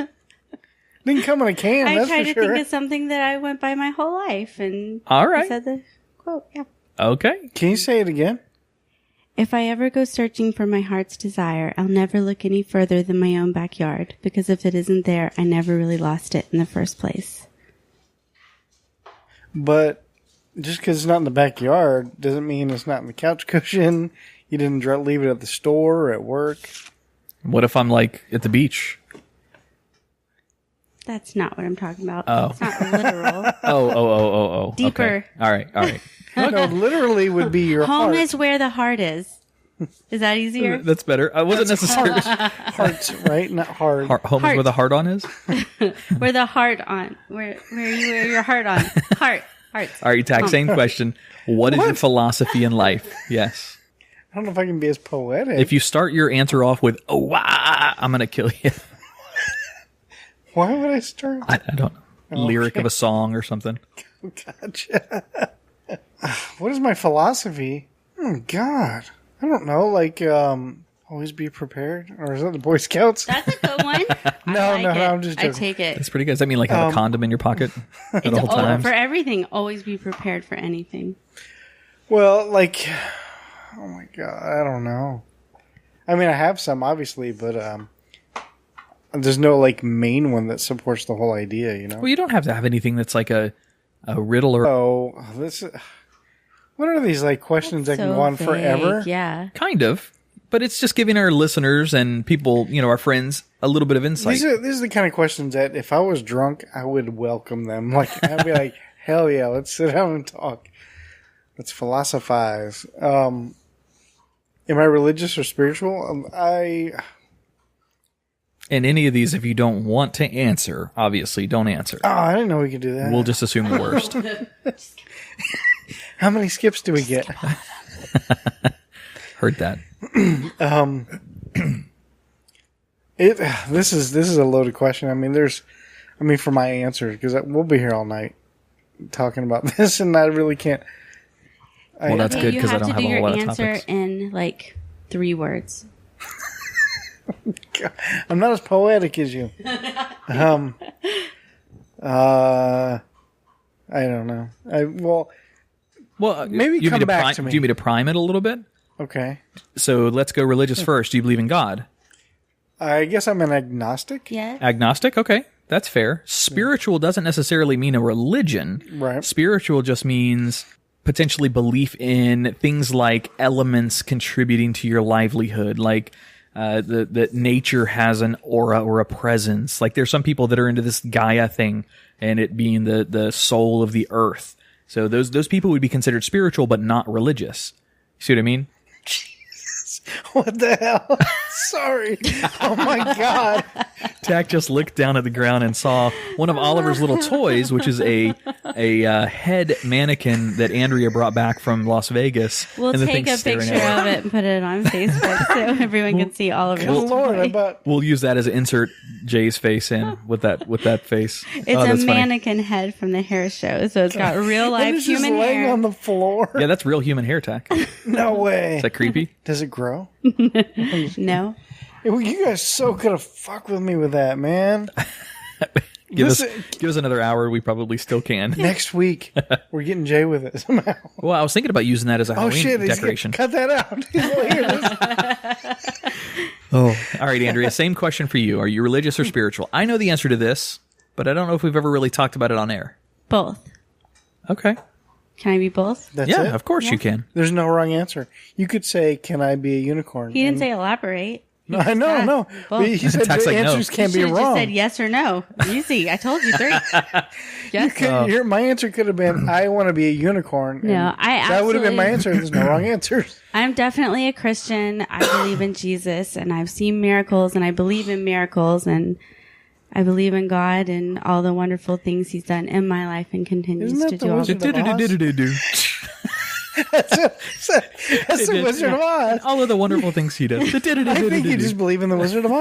Didn't come in a can, I that's tried for to sure. think of something that I went by my whole life, and All right. I said the quote. Yeah. Okay. Can you say it again? If I ever go searching for my heart's desire, I'll never look any further than my own backyard, because if it isn't there, I never really lost it in the first place. But just because it's not in the backyard doesn't mean it's not in the couch cushion. You didn't leave it at the store or at work. What if I'm like at the beach? That's not what I'm talking about. Oh. It's not literal. Oh. Deeper. Okay. All right. No, literally would be your Home heart. is where the heart is. Is that easier? That's better. I wasn't necessarily. Hearts, right? Not hard. Home is where the heart on is. Where the heart on. Where you wear your heart on. Hearts. All right, Tach, same question. What is your philosophy in life? Yes. I don't know if I can be as poetic. If you start your answer off with "oh wow," I'm gonna kill you. Why would I start? I don't know. Lyric of a song or something. Gotcha. What is my philosophy? Oh, God. I don't know. Like, always be prepared? Or is that the Boy Scouts? That's a good one. No, I'm just I joking. take it. That's pretty good. Does that mean like have a condom in your pocket at all times? For everything, always be prepared for anything. Well, like, oh my God, I don't know. I mean, I have some, obviously, but there's no, like, main one that supports the whole idea, you know? Well, you don't have to have anything that's like a riddle or Oh, what are these, like, questions that can So go on vague, forever? Yeah. kind of, but it's just giving our listeners and people, our friends, a little bit of insight. These are the kind of questions that if I was drunk, I would welcome them. Like, I'd be like, hell yeah, let's sit down and talk. Let's philosophize. Am I religious or spiritual? And any of these, if you don't want to answer, obviously don't answer. Oh, I didn't know we could do that. We'll just assume the worst. How many skips do we get? Heard that. This is a loaded question. I mean, for my answer, because we'll be here all night talking about this, and I really can't. Well, that's good because I don't have a whole lot of You have to do your topics. answer in like 3 words. I'm not as poetic as you. I don't know. Well, maybe you come want me to back to me. Do you want me to prime it a little bit? Okay. So let's go religious first. Do you believe in God? I guess I'm an agnostic. Yeah. Agnostic? Okay. That's fair. Spiritual doesn't necessarily mean a religion. Right. Spiritual just means potentially belief in things like elements contributing to your livelihood, like that nature has an aura or a presence. Like there's some people that are into this Gaia thing and it being the soul of the earth. So those people would be considered spiritual but not religious. See what I mean? What the hell? Sorry. Oh my God. Tach just looked down at the ground and saw one of Oliver's little toys, which is a head mannequin that Andrea brought back from Las Vegas. We'll and the take thing's a staring picture at her. of it and put it on Facebook so everyone can see all of it. Good Lord. I bet. We'll use that as insert Jay's face in with that face. It's Oh, a that's funny. mannequin head from the hair show, so it's got real And life it's just human laying hair. on the floor. Yeah, that's real human hair, Tach. Is No way. that creepy? Does it grow? No. Well, you guys so could have fucked with me with that, man. Give Listen- us another hour. We probably still can. Next week, we're getting Jay with it somehow. Well, I was thinking about using that as a Oh Halloween shit! decoration. Cut that out. He's gonna hear this. Oh, all right, Andrea. Same question for you. Are you religious or spiritual? I know the answer to this, but I don't know if we've ever really talked about it on air. Both. Okay. Can I be both? That's Yeah, it. of course you can. There's no wrong answer. You could say, "Can I be a unicorn?" He didn't And- say elaborate. No, I know, Yeah, no. both. But he said Tach's the like, no. answers can't be Should've just wrong. said yes or no. Easy. I told you 3. Yes. My answer could have been, "I want to be a unicorn." and No, that would have been my answer. There's no wrong answers. I'm definitely a Christian. I believe in Jesus, and I've seen miracles, and I believe in miracles, and I believe in God and all the wonderful things He's done in my life and continues Isn't that to the do. All Wizard the of That's the Wizard of Oz. All of the wonderful things he does. I think you just believe in the Wizard of Oz.